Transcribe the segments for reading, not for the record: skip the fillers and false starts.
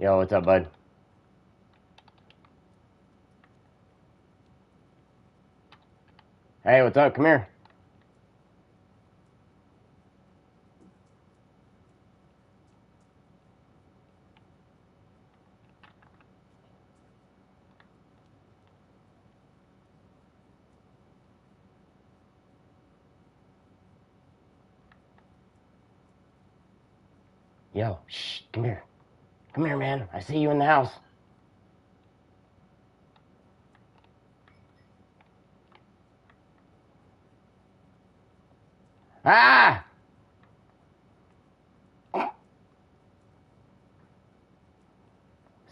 Yo, what's up, bud? Hey, what's up? Come here. Yo, shh, come here. Come here, man. I see you in the house. Ah!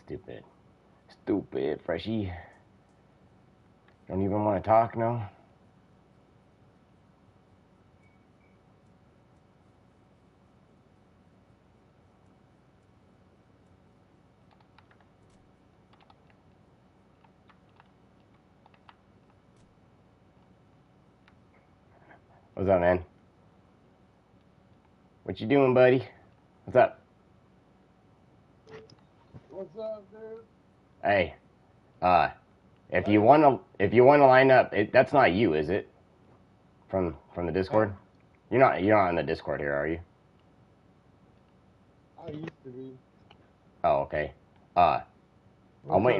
Stupid. Stupid, freshie. Don't even want to talk, no? What's up, man? What you doing, buddy? What's up? What's up, dude? Hey, if you wanna line up, that's not you, is it? From the Discord? You're not on the Discord here, are you? I used to be. Oh, okay. What's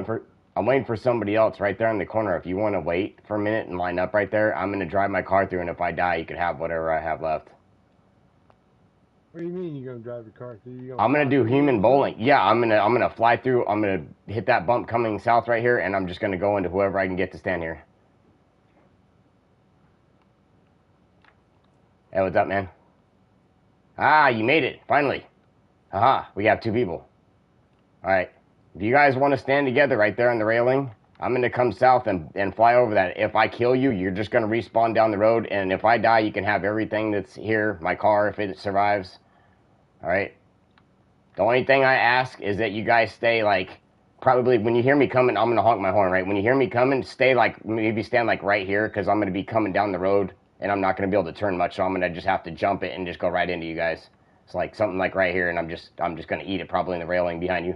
up? I'm waiting for somebody else right there in the corner. If you want to wait for a minute and line up right there, I'm gonna drive my car through, and if I die, you can have whatever I have left. What do you mean you're gonna drive your car through? I'm gonna do human bowling. Yeah, I'm gonna fly through. I'm gonna hit that bump coming south right here, and I'm just gonna go into whoever I can get to stand here. Hey, what's up, man? Ah, you made it finally. Haha, we have two people. All right. If you guys want to stand together right there on the railing, I'm going to come south and fly over that. If I kill you, you're just going to respawn down the road. And if I die, you can have everything that's here, my car, if it survives. All right? The only thing I ask is that you guys stay, like, probably when you hear me coming, I'm going to honk my horn, right? When you hear me coming, stay, like, maybe stand, like, right here because I'm going to be coming down the road and I'm not going to be able to turn much. So I'm going to just have to jump it and just go right into you guys. It's like something like right here, and I'm just going to eat it probably in the railing behind you.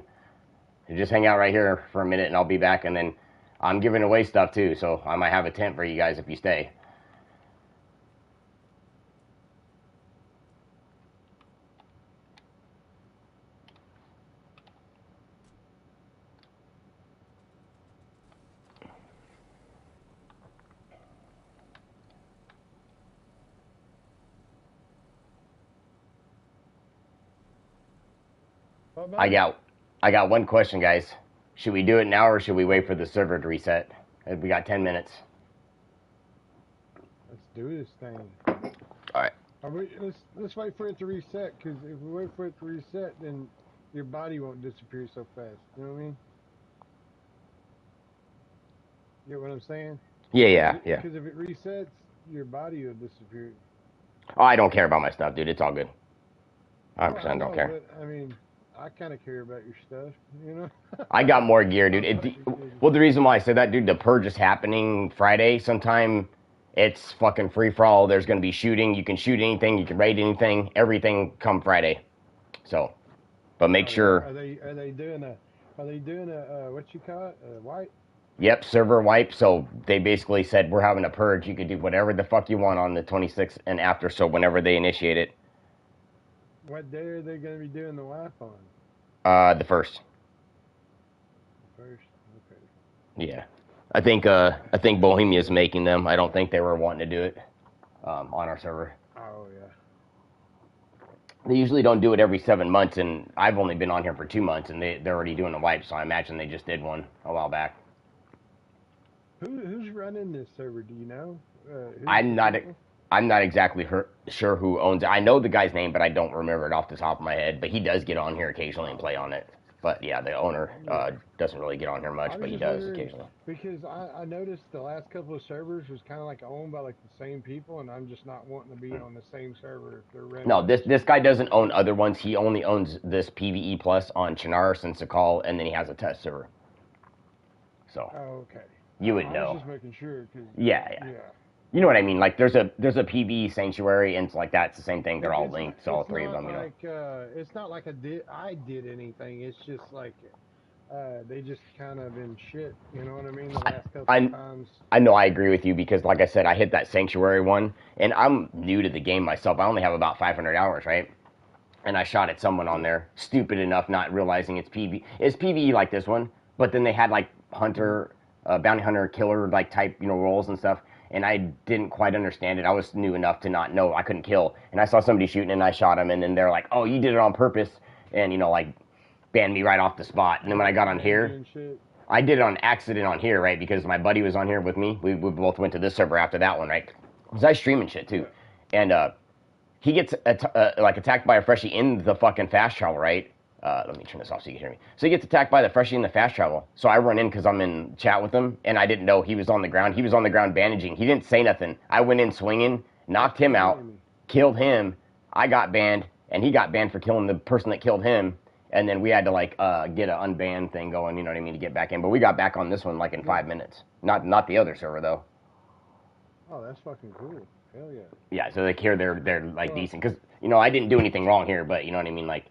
You just hang out right here for a minute and I'll be back, and then I'm giving away stuff too, so I might have a tent for you guys if you stay. I got I got one question, guys. Should we do it now or should we wait for the server to reset? We got 10 minutes. Let's do this thing. All right. Let's wait for it to reset, because if we wait for it to reset, then your body won't disappear so fast. You know what I mean? You get what I'm saying? Yeah. Because if it resets, your body will disappear. Oh, I don't care about my stuff, dude. It's all good. 100% Well, I don't know, care. but I mean, I kind of care about your stuff. You know? I got more gear, dude. Well, the reason why I said that, dude, the purge is happening Friday. Sometime it's fucking free for all. There's gonna be shooting. You can shoot anything. You can raid anything. Everything come Friday. So, but make sure. Are they doing a what you call it, a wipe? Yep, server wipe. So they basically said we're having a purge. You could do whatever the fuck you want on the 26th and after. So whenever they initiate it. What day are they going to be doing the wipe on? The first. First, okay. Yeah, I think Bohemia's making them. I don't think they were wanting to do it on our server. Oh yeah. They usually don't do it every 7 months, and I've only been on here for 2 months, and they're already doing a wipe. So I imagine they just did one a while back. Who's running this server? Do you know? I'm not. I'm not exactly sure who owns it. I know the guy's name, but I don't remember it off the top of my head. But he does get on here occasionally and play on it. But yeah, the owner doesn't really get on here much, but he does occasionally. Because I noticed the last couple of servers was kind of like owned by like the same people, and I'm just not wanting to be on the same server if they're renting. No, this guy doesn't own other ones. He only owns this PvE Plus on Chernarus and Sakal, and then he has a test server. So. Oh, okay. You would know. I was just making sure. Yeah. You know what I mean? Like there's a PvE sanctuary and it's like that. It's the same thing. They're all linked. So all It's three of not them. You know. like it's not like I did anything. It's just like they just kind of been shit. You know what I mean? The last couple of I times. I know I agree with you because, like I said, I hit that sanctuary one, and I'm new to the game myself. I only have about 500 hours, right? And I shot at someone on Yeah. there, stupid enough, not realizing it's PvE. It's PvE like this one, but then they had like Mm-hmm. hunter, bounty hunter, killer like type, roles and stuff. And I didn't quite understand it. I was new enough to not know I couldn't kill. And I saw somebody shooting, and I shot him. And then they're like, "Oh, you did it on purpose," and like banned me right off the spot. And then when I got on Banned you here, and shit. I did it on accident on here, right? Because my buddy was on here with me. We both went to this server after that one, right? Because I stream and shit too. Yeah. And he gets like attacked by a freshie in the fucking fast travel, right? Let me turn this off so you can hear me. So he gets attacked by the freshie in the fast travel. So I run in because I'm in chat with him, and I didn't know he was on the ground. He was on the ground bandaging. He didn't say nothing. I went in swinging, knocked him out, Blimey. killed him. I got banned, and he got banned for killing the person that killed him. And then we had to like get an unban thing going, you know what I mean, to get back in. But we got back on this one like in Yeah. 5 minutes. Not the other server though. Oh, that's fucking cool. Hell yeah. Yeah, so like here they're like Well, decent because I didn't do anything wrong here, but you know what I mean. Like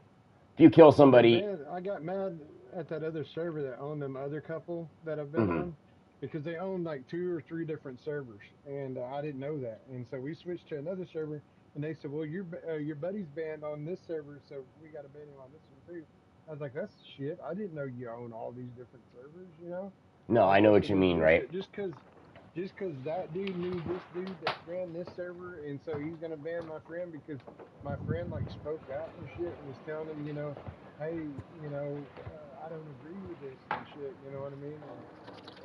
if you kill somebody, I got mad at that other server that owned them other couple that I've been mm-hmm, on because they own like two or three different servers, and I didn't know that. And so we switched to another server, and they said, "Well, your buddy's banned on this server, so we got to ban him on this one too." I was like, "That's shit. I didn't know you own all these different servers, you know." no, I And know this what is you just mean, right? bullshit. Just cause that dude knew this dude that ran this server, and so he's gonna ban my friend because my friend like spoke out and shit and was telling him, hey, I don't agree with this and shit. You know what I mean?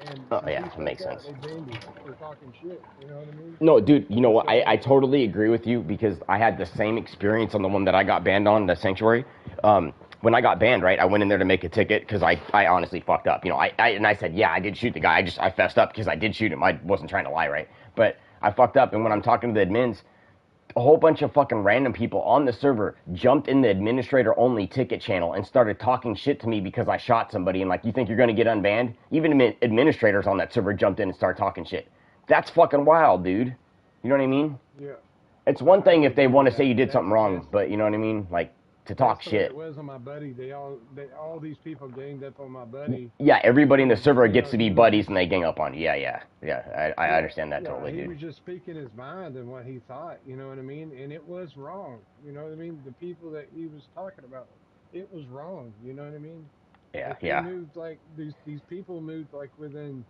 And Oh since yeah, he it spoke makes out, sense. they banned him for talking shit. You know what I mean? No, dude, you know And what? so I totally agree with you because I had the same experience on the one that I got banned on, the sanctuary. When I got banned, right, I went in there to make a ticket because I honestly fucked up. I said, yeah, I did shoot the guy. I fessed up because I did shoot him. I wasn't trying to lie, right? But I fucked up, and when I'm talking to the admins, a whole bunch of fucking random people on the server jumped in the administrator only ticket channel and started talking shit to me because I shot somebody. And like, you think you're gonna get unbanned? Even administrators on that server jumped in and started talking shit. That's fucking wild, dude. You know what I mean? yeah, It's one I thing would if they agree want with to say that. you did something wrong, That's but you know what I mean? Like, to talk that's the way it shit. was on my buddy. All these people ganged up on my buddy Yeah, everybody in the because server gets to be he was buddies just and they gang up on you. Yeah. I yeah, understand that yeah. totally, He dude. was just speaking his mind and what he thought. You know what I mean? And it was wrong. You know what I mean? The people that he was talking about, it was wrong. You know what I mean? Yeah, Like they yeah. moved like these people moved like within.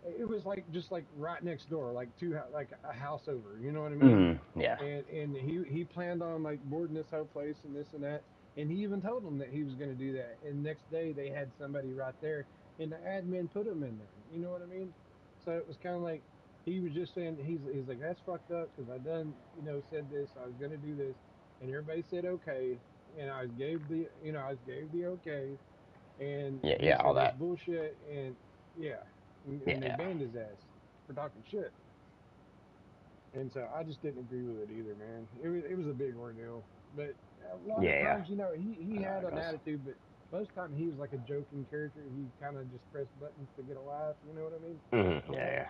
It was like just like right next door, like like a house over. You know what I mean? Yeah. And he planned on like boarding this whole place and this and that. And he even told them that he was going to do that. And next day they had somebody right there, and the admin put him in there. You know what I mean? So it was kind of like he was just saying he's like that's fucked up because I done said this I was going to do this, and everybody said okay, and I gave the okay, and Yeah, he yeah, all said that's that. bullshit, and yeah, Yeah, and they yeah. banned his ass for talking shit. And so I just didn't agree with it either, man. It was a big ordeal, but a lot of Yeah, yeah. times, he I know how had it an goes. attitude, but most of the time he was like a joking character. He kind of just pressed buttons to get a laugh. You know what I mean? Yeah, yeah.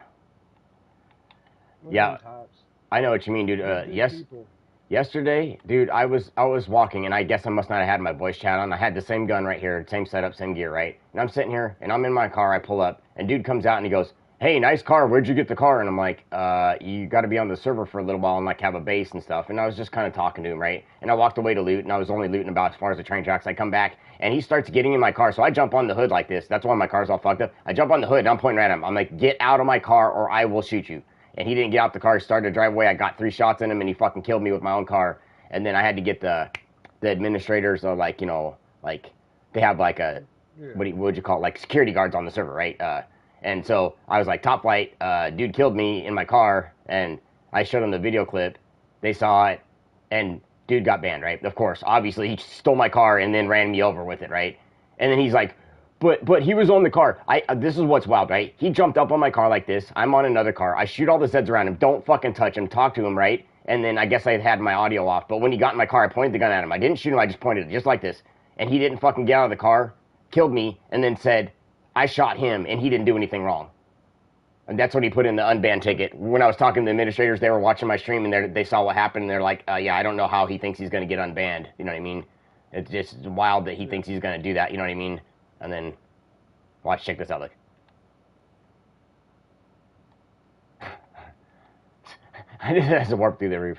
One of Yeah, them types. I know what you mean, dude. Good people. Yesterday, dude, I was walking, and I guess I must not have had my voice chat on. I had the same gun right here, same setup, same gear, right? And I'm sitting here, and I'm in my car. I pull up, and dude comes out, and he goes, "Hey, nice car. Where'd you get the car?" And I'm like, you got to be on the server for a little while and like have a base and stuff." And I was just kind of talking to him, right? And I walked away to loot, and I was only looting about as far as the train tracks. I come back, and he starts getting in my car, so I jump on the hood like this. That's why my car's all fucked up. I jump on the hood, and I'm pointing at him. I'm like, "Get out of my car, or I will shoot you." And he didn't get out the car. He started to drive away. I got 3 shots in him, and he fucking killed me with my own car. And then I had to get the administrators, like like they have like a Yeah. what would you call it? Like security guards on the server, right? And so I was like, top flight, dude killed me in my car, and I showed them the video clip. They saw it, and dude got banned, right? Of course, obviously he stole my car and then ran me over with it, right? And then he's like, but he was on the car. This is what's wild, right? He jumped up on my car like this. I'm on another car. I shoot all the Zeds around him. Don't fucking touch him. Talk to him, right? And then I guess I had my audio off. But when he got in my car, I pointed the gun at him. I didn't shoot him. I just pointed it just like this. And he didn't fucking get out of the car, killed me, and then said, I shot him, and he didn't do anything wrong. And that's what he put in the unbanned ticket. When I was talking to the administrators, they were watching my stream and they saw what happened. And they're like, yeah, I don't know how he thinks he's going to get unbanned. You know what I mean? It's just wild that he thinks he's going to do that. You know what I mean? And then, watch, check this out. Look. I just has to warp through the roof.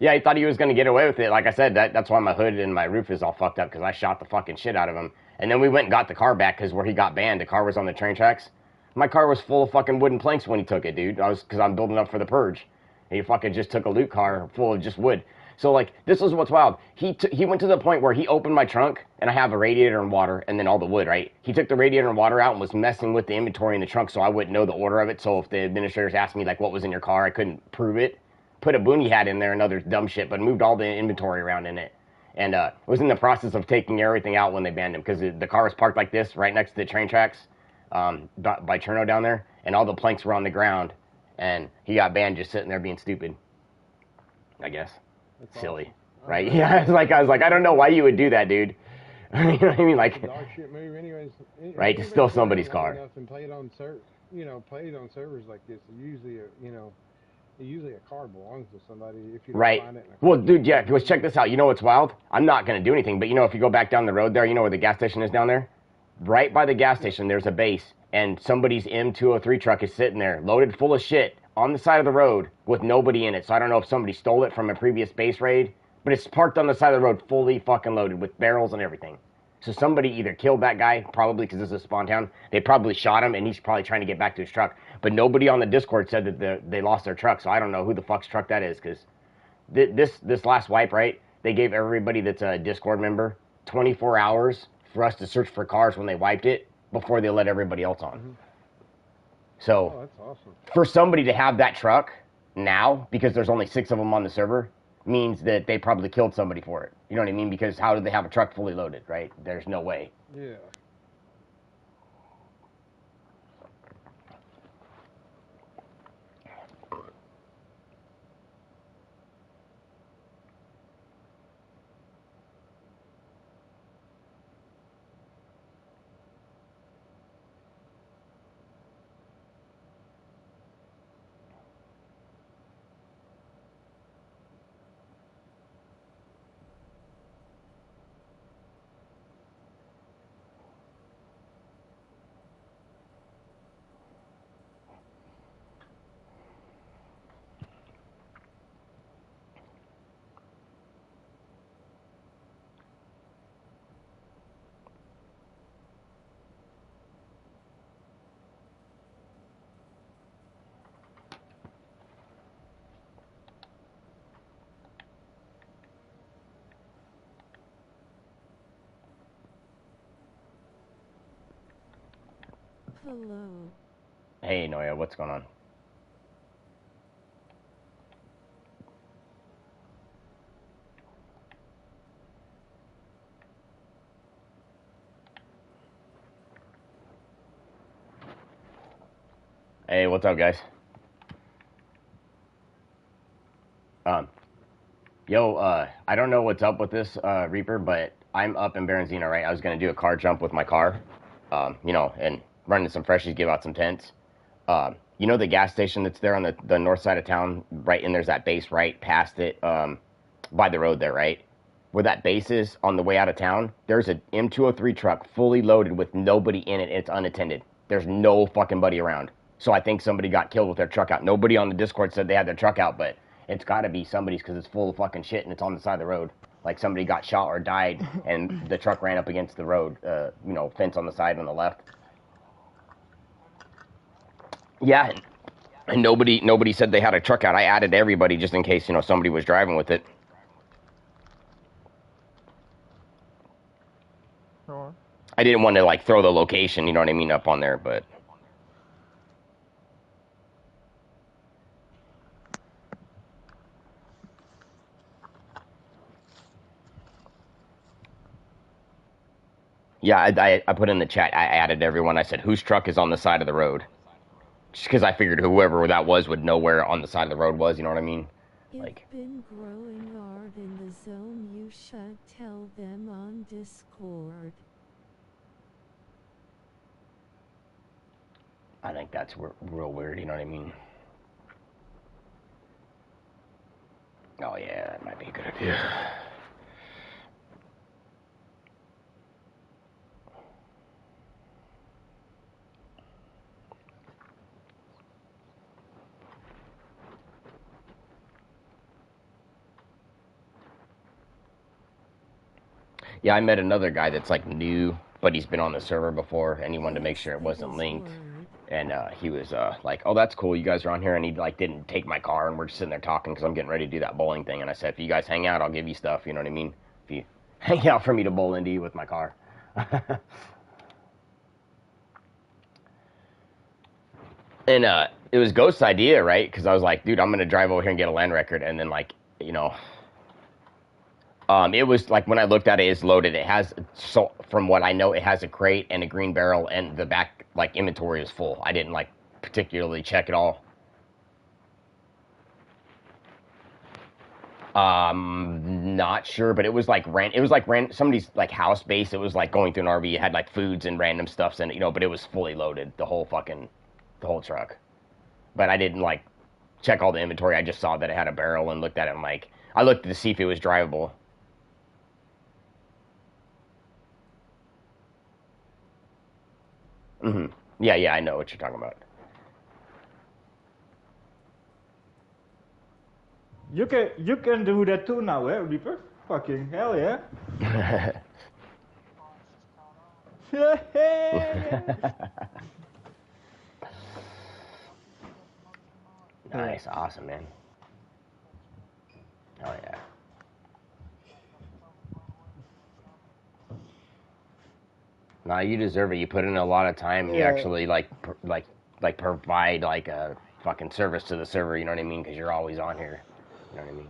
Yeah, he thought he was going to get away with it. Like I said, that's why my hood and my roof is all fucked up, because I shot the fucking shit out of him. And then we went and got the car back, because where he got banned, the car was on the train tracks. My car was full of fucking wooden planks when he took it, dude. Because I'm building up for the purge. And he fucking just took a loot car full of just wood. So, like, this is what's wild. He went to the point where he opened my trunk, and I have a radiator and water, and then all the wood, right? He took the radiator and water out and was messing with the inventory in the trunk, so I wouldn't know the order of it. So if the administrators asked me, like, what was in your car, I couldn't prove it. Put a boonie hat in there and other dumb shit, but moved all the inventory around in it. And was in the process of taking everything out when they banned him, because the car was parked like this, right next to the train tracks, by Cherno down there, and all the planks were on the ground, and he got banned just sitting there being stupid, I guess. That's silly, awesome. Right? Right. Yeah, I was like, I don't know why you would do that, dude. You know what I mean? Like, dog shit move anyways. Right, to steal somebody's car. And play it on servers like this. Usually, usually a car belongs to somebody if you don't find it in a car. Well, dude, yeah, let's check this out. You know what's wild? I'm not going to do anything, but you know, if you go back down the road there, you know where the gas station is down there? Right by the gas station, there's a base, and somebody's M203 truck is sitting there, loaded full of shit, on the side of the road with nobody in it. So I don't know if somebody stole it from a previous base raid, but it's parked on the side of the road fully fucking loaded with barrels and everything. So somebody either killed that guy, probably because this is a spawn town. They probably shot him, and he's probably trying to get back to his truck. But nobody on the Discord said that they lost their truck, so I don't know who the fuck's truck that is, because this last wipe, right, they gave everybody that's a Discord member 24 hours for us to search for cars when they wiped it before they let everybody else on. Mm-hmm. So, that's awesome. For somebody to have that truck now, because there's only 6 of them on the server, means that they probably killed somebody for it. You know what I mean? Because how did they have a truck fully loaded, right? There's no way. Yeah. Hello. Hey, Noya, what's going on? Hey, what's up, guys? I don't know what's up with this, Reaper, but I'm up in Berenzino, right? I was going to do a car jump with my car, and run into some freshies, give out some tents. You know the gas station that's there on the north side of town, right? And there's that base right past it, by the road there, right? Where that base is on the way out of town, there's an M203 truck fully loaded with nobody in it, and it's unattended. There's no fucking buddy around. So I think somebody got killed with their truck out. Nobody on the Discord said they had their truck out, but it's got to be somebody's, because it's full of fucking shit and it's on the side of the road. Like somebody got shot or died and the truck ran up against the road, fence on the side on the left. Yeah, and nobody said they had a truck out. I added everybody just in case, somebody was driving with it. Sure. I didn't want to throw the location, you know what I mean, up on there, but yeah, I put in the chat, I added everyone. I said, whose truck is on the side of the road? Just because I figured whoever that was would know where on the side of the road was, you know what I mean? You've been growing hard in the zone, you should tell them on Discord. I think that's real weird, you know what I mean? Oh yeah, that might be a good idea. Yeah, I met another guy that's like new, but he's been on the server before, and he wanted to make sure it wasn't linked. And he was like, "Oh, that's cool. You guys are on here." And he like didn't take my car, and we're just sitting there talking because I'm getting ready to do that bowling thing. And I said, "If you guys hang out, I'll give you stuff." You know what I mean? If you hang out for me to bowl into you with my car. And it was Ghost's idea, right? Because I was like, "Dude, I'm gonna drive over here and get a land record," and then like, you know, it was like when I looked at it, it's loaded. It has, so from what I know, it has a crate and a green barrel, and the back like inventory is full. I didn't like particularly check it all. Not sure, but it was like rent. It was like rent somebody's like house base. It was like going through an RV. It had like foods and random stuffs in it, you know. But it was fully loaded, the whole truck. But I didn't like check all the inventory. I just saw that it had a barrel and looked at it. And like, I looked to see if it was drivable. Hmm. Yeah, yeah, I know what you're talking about. You can do that too now, eh, Reaper? Fucking hell yeah. Nice, awesome, man. Oh yeah. Nah, you deserve it. You put in a lot of time, and you Yeah. actually like provide like a fucking service to the server. You know what I mean? Because you're always on here. You know what I mean?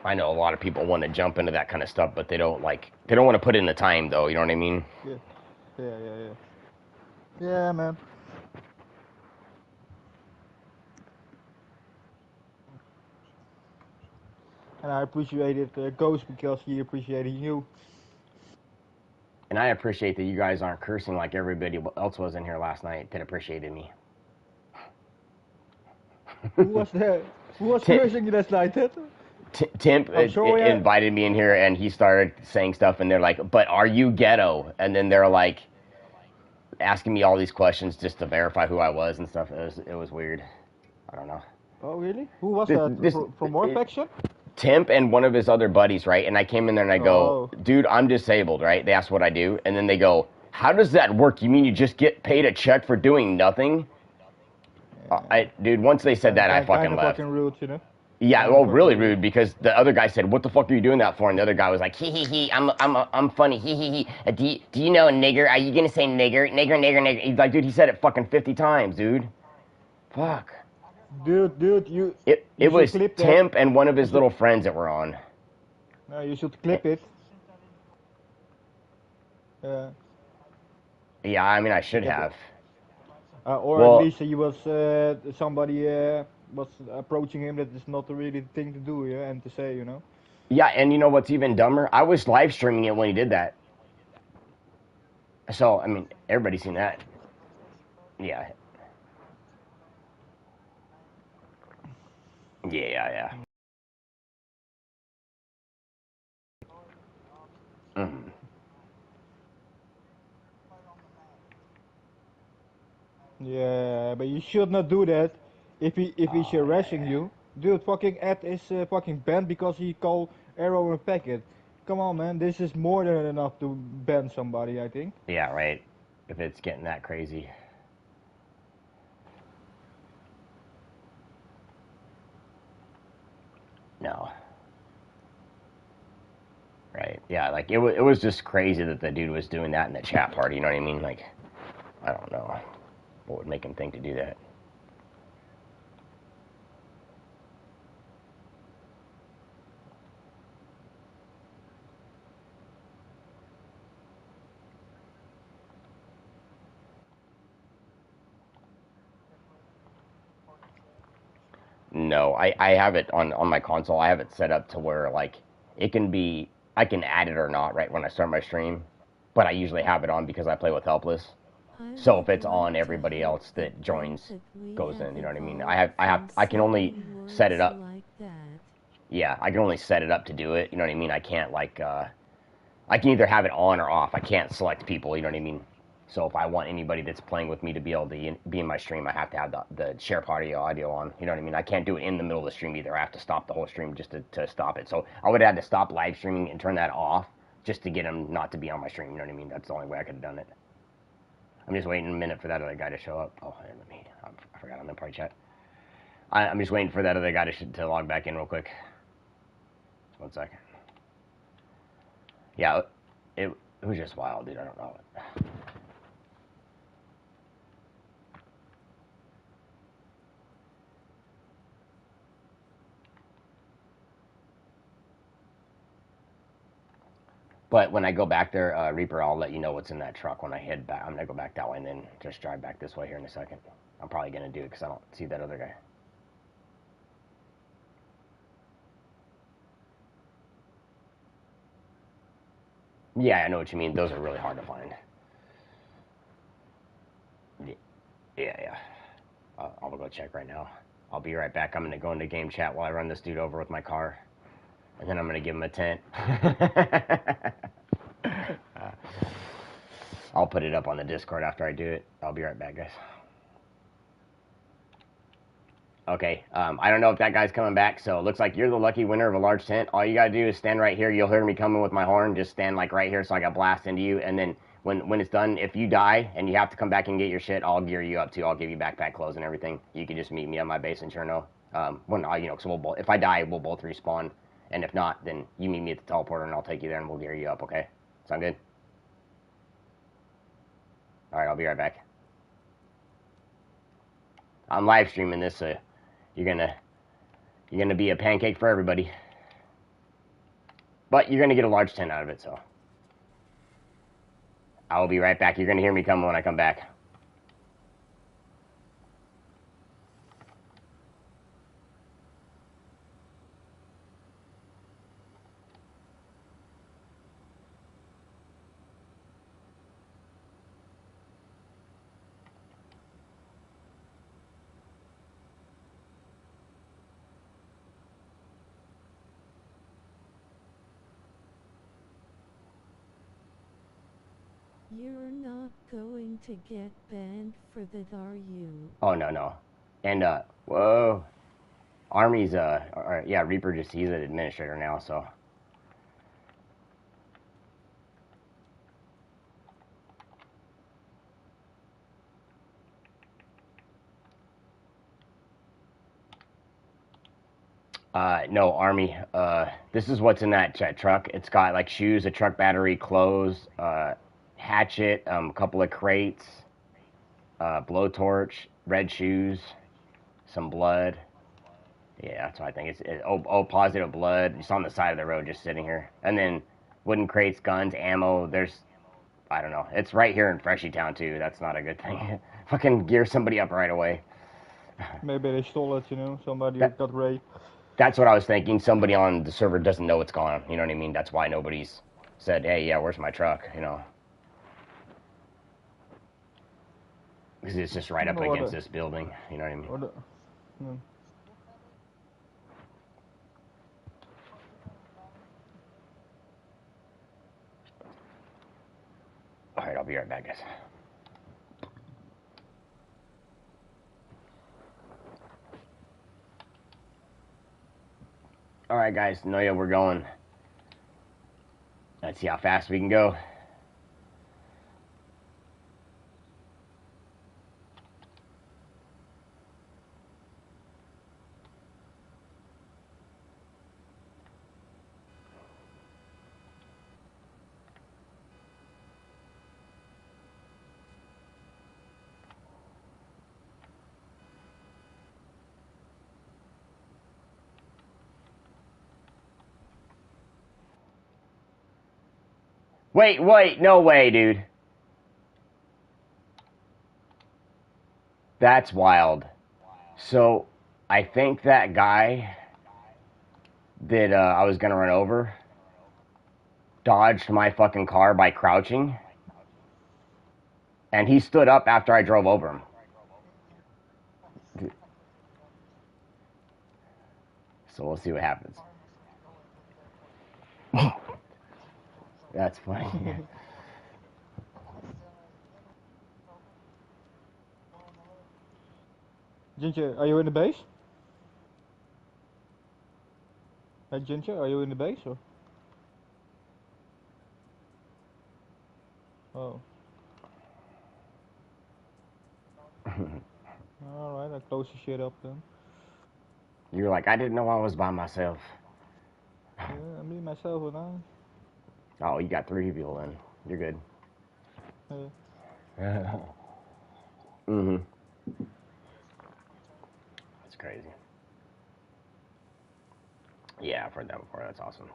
I know a lot of people want to jump into that kind of stuff, but they don't want to put in the time though. You know what I mean? Yeah. Yeah. Yeah, man. And I appreciated Ghost because he appreciated you. And I appreciate that you guys aren't cursing like everybody else was in here last night that appreciated me. Who was there? Who was Tim, cursing you last night? Timp I'm sure, yeah. invited me in here, and he started saying stuff, and they're like, "But are you ghetto?" And then they're like asking me all these questions just to verify who I was and stuff. It was weird. I don't know. Oh, really? Who was This, that? this From our faction? Timp and one of his other buddies, right? And I came in there and I go, Oh. "Dude, I'm disabled," right? They asked what I do, and then they go, "How does that work? You mean you just get paid a check for doing nothing?" Dude, once they said that, I fucking left. Fucking rude, you know. Yeah, well, really rude because the other guy said, "What the fuck are you doing that for?" And the other guy was like, "Hee hee hee, I'm funny, hee hee hee. Do you know a nigger? Are you gonna say nigger, nigger, nigger, nigger?" He's like, "Dude, he said it fucking 50 times, dude. Fuck." Dude, you It was clip that. Timp and one of his little friends that were on. No, you should clip it. Yeah. Yeah, I mean, I should have. Or Well, at least he was somebody was approaching him that is not really the thing to do, yeah, and to say, you know. yeah, and you know what's even dumber? I was live streaming it when he did that. So, I mean, everybody's seen that. Yeah. Yeah. Mm-hmm. Yeah, but you should not do that. If he's harassing you, dude, fucking Ed is fucking banned because he called Arrow a packet. Come on, man, this is more than enough to ban somebody, I think. Yeah, right. If it's getting that crazy. No. Right. Yeah, like it was just crazy that the dude was doing that in the chat party, you know what I mean? Like, I don't know what would make him think to do that. No, I have it on my console. I have it set up to where like it can be I can add it or not right when I start my stream, but I usually have it on because I play with Helpless. So if it's on, everybody else that joins goes in. You know what I mean? I can only set it up. Yeah, I can only set it up to do it. You know what I mean? I can't like I can either have it on or off. I can't select people. You know what I mean? So if I want anybody that's playing with me to be able to be in my stream, I have to have the share party audio on. You know what I mean? I can't do it in the middle of the stream either. I have to stop the whole stream just to stop it. So I would have had to stop live streaming and turn that off just to get him not to be on my stream. You know what I mean? That's the only way I could have done it. I'm just waiting a minute for that other guy to show up. Oh, let me. I forgot I'm in party chat. I'm just waiting for that other guy to log back in real quick. 1 second. Yeah, it was just wild, dude. I don't know. But when I go back there, Reaper, I'll let you know what's in that truck when I head back. I'm going to go back that way and then just drive back this way here in a second. I'm probably going to do it because I don't see that other guy. Yeah, I know what you mean. Those are really hard to find. Yeah. I'll go check right now. I'll be right back. I'm going to go into game chat while I run this dude over with my car. And then I'm going to give him a tent. I'll put it up on the Discord after I do it. I'll be right back, guys. Okay, I don't know if that guy's coming back, so it looks like you're the lucky winner of a large tent. All you gotta do is stand right here. You'll hear me coming with my horn. Just stand like right here so I can blast into you. And then when it's done, if you die and you have to come back and get your shit, I'll gear you up too. I'll give you backpack clothes and everything. You can just meet me at my base in Cherno. Cause if I die, we'll both respawn. And if not, then you meet me at the teleporter and I'll take you there and we'll gear you up, okay? Sound good? Alright, I'll be right back. I'm live streaming this, so you're gonna be a pancake for everybody. But you're gonna get a large tent out of it, so. I will be right back. You're gonna hear me coming when I come back. You're not going to get banned for that, are you? Oh, no. And, whoa. Army's, yeah, Reaper he's an administrator now, so. No, Army, this is what's in that truck. It's got, like, shoes, a truck battery, clothes, hatchet, a couple of crates, blowtorch, red shoes, some blood. Yeah, that's what I think. Positive blood. Just on the side of the road, just sitting here. And then wooden crates, guns, ammo. I don't know. It's right here in Freshy Town, too. That's not a good thing. Fucking gear somebody up right away. Maybe they stole it, somebody got raped. That's what I was thinking. Somebody on the server doesn't know what's going on. You know what I mean? That's why nobody's said, hey, yeah, where's my truck? Because it's just right up against this building. You know what I mean? Alright, I'll be right back, guys. Alright, guys. Noya, we're going. Let's see how fast we can go. Wait, no way, dude. That's wild. So, I think that guy that I was gonna run over dodged my fucking car by crouching. And he stood up after I drove over him. So we'll see what happens. That's funny. Ginger, are you in the base? Hey Ginger, are you in the base or? Oh. Alright, I'll close the shit up then. You're like, I didn't know I was by myself. Yeah, me, myself, and I. Oh, you got 3 people in. You're good. Mm-hmm. That's crazy. Yeah, I've heard that before. That's awesome.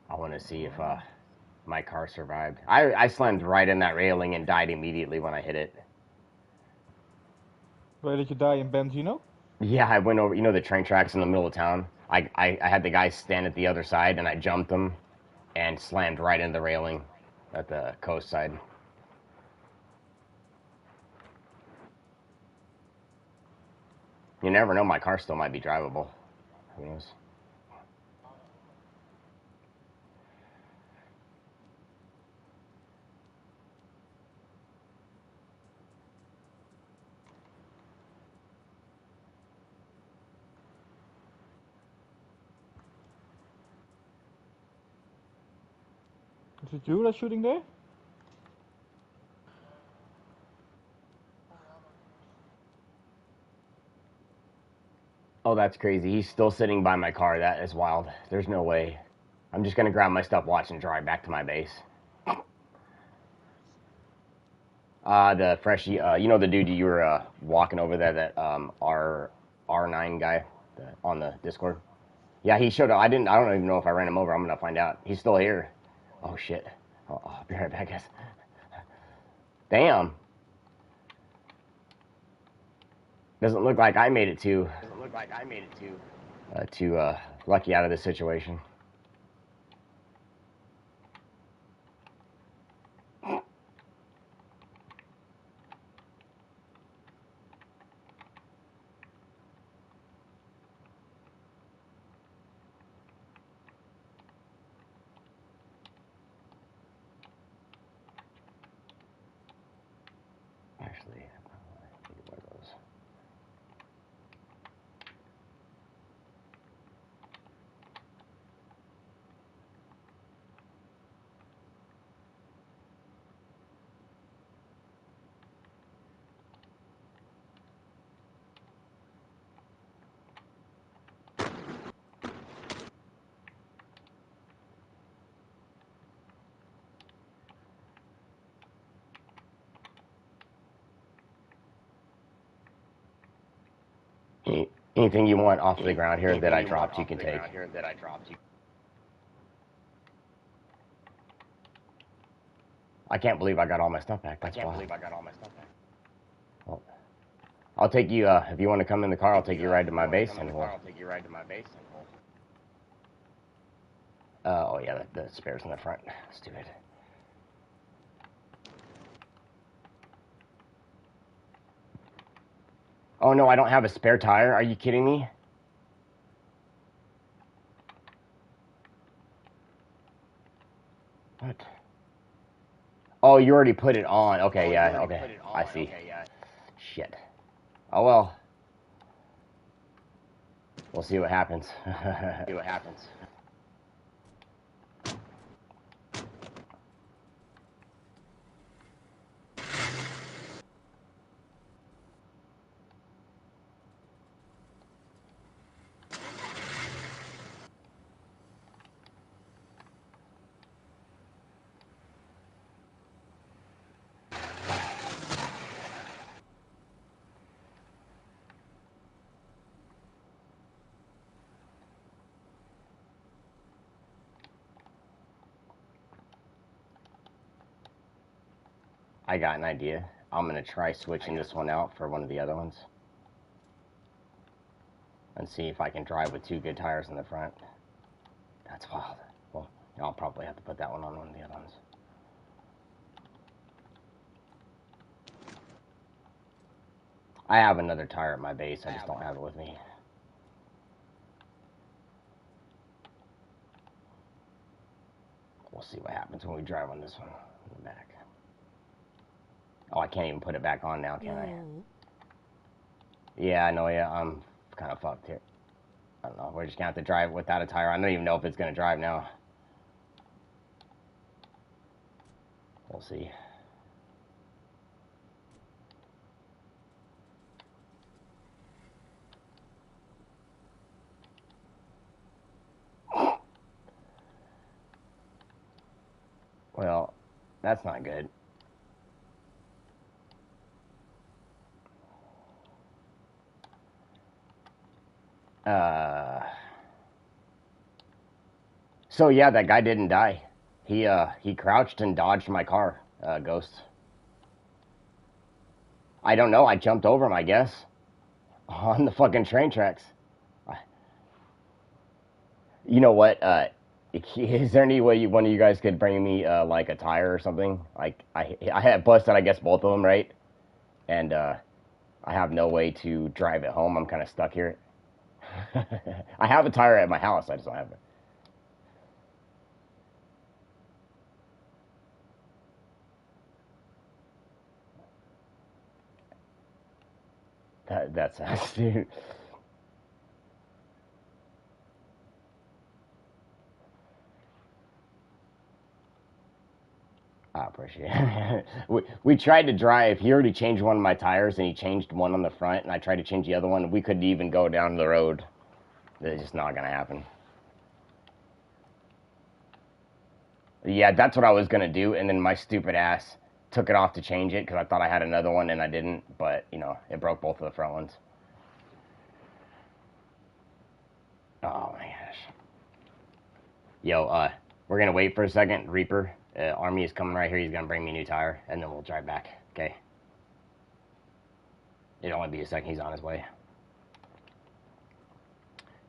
I want to see if my car survived. I slammed right in that railing and died immediately when I hit it. Where did you die, in Benzino? Yeah, I went over, the train tracks in the middle of town. I had the guy stand at the other side, and I jumped him and slammed right into the railing at the coast side. You never know, my car still might be drivable. Who knows? Is it you that's shooting there? Oh, that's crazy. He's still sitting by my car. That is wild. There's no way. I'm just gonna grab my stuff, watch, and drive back to my base. The freshie, the dude you were walking over there, that R9 guy on the Discord. Yeah, he showed up. I don't even know if I ran him over. I'm gonna find out. He's still here. Oh shit. I'll be right back, guys. Damn. Doesn't look like I made it too lucky out of this situation. Actually, I need one of those. Anything you want off the ground here that I dropped, you can take. I can't believe I got all my stuff back. That's wild. Well, I'll take you, if you want to come in the car, I'll take you right to my base, and we'll... oh yeah, the spare's in the front. Stupid. Oh no, I don't have a spare tire. Are you kidding me? What? Oh, you already put it on. Okay, yeah, okay. I see. Shit. Oh well. We'll see what happens. See what happens. I got an idea. I'm gonna try switching this one out for one of the other ones. And see if I can drive with 2 good tires in the front. That's wild. I'll probably have to put that one on one of the other ones. I have another tire at my base. I just don't have it with me. We'll see what happens when we drive on this one in the back. Oh, I can't even put it back on now, can I? Yeah, I know, yeah, I'm kind of fucked here. I don't know, we're just gonna have to drive without a tire. I don't even know if it's gonna drive now. We'll see. Well, that's not good. So yeah, that guy didn't die. He crouched and dodged my car, Ghost. I don't know, I jumped over him, I guess. On the fucking train tracks. You know what, is there any way one of you guys could bring me, like, a tire or something? Like, I had busted, I guess, both of them, right? And, I have no way to drive it home. I'm kind of stuck here. I have a tire at my house, I just don't have it. That's ass, dude. I appreciate it. we tried to drive. He already changed one of my tires, and he changed one on the front, and I tried to change the other one. We couldn't even go down the road. It's just not going to happen. Yeah, that's what I was going to do, and then my stupid ass took it off to change it, because I thought I had another one, and I didn't. But, you know, it broke both of the front ones. Oh, my gosh. Yo, we're going to wait for a second. Reaper, Army is coming right here. He's going to bring me a new tire, and then we'll drive back. Okay? It'll only be a second. He's on his way.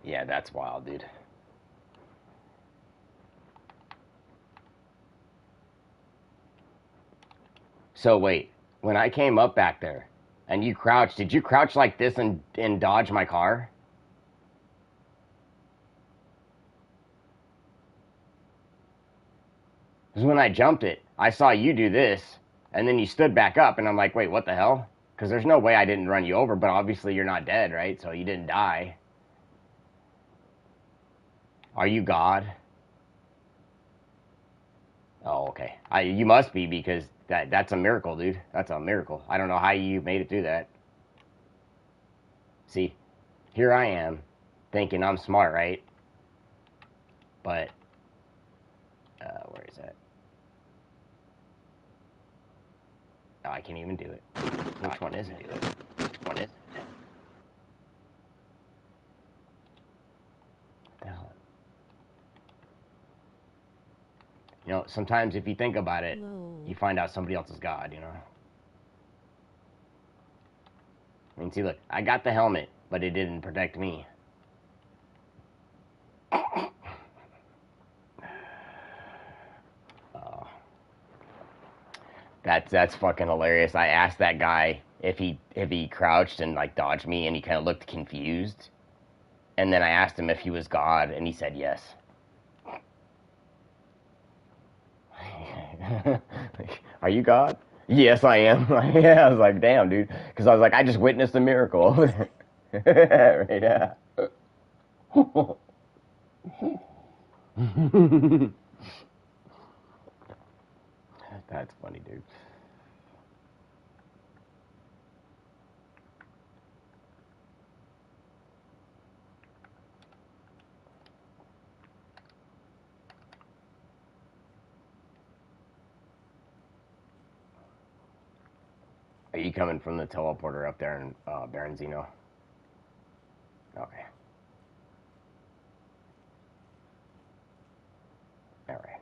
Yeah, that's wild, dude. So wait, when I came up back there, and you crouched, did you crouch like this and dodge my car? Because when I jumped it, I saw you do this, and then you stood back up, and I'm like, wait, what the hell? Because there's no way I didn't run you over, but obviously you're not dead, right? So you didn't die. Are you God? Oh, okay. You must be, because that's a miracle, dude. That's a miracle. I don't know how you made it through that. See, here I am, thinking I'm smart, right? But, where is that? Oh, I can't even do it. Which one is it? Which one is it? What the hell? You know, sometimes if you think about it, you find out somebody else is God, you know? I mean, see, look, I got the helmet, but it didn't protect me. Oh. That's fucking hilarious. I asked that guy if he crouched and like dodged me, and he kind of looked confused. And then I asked him if he was God, and he said yes. Are you God? Yes, I am. Yeah, I was like, damn, dude. Because I was like, I just witnessed a miracle. Yeah. That's funny, dude. Are you coming from the teleporter up there in Baronzino? Okay. All right.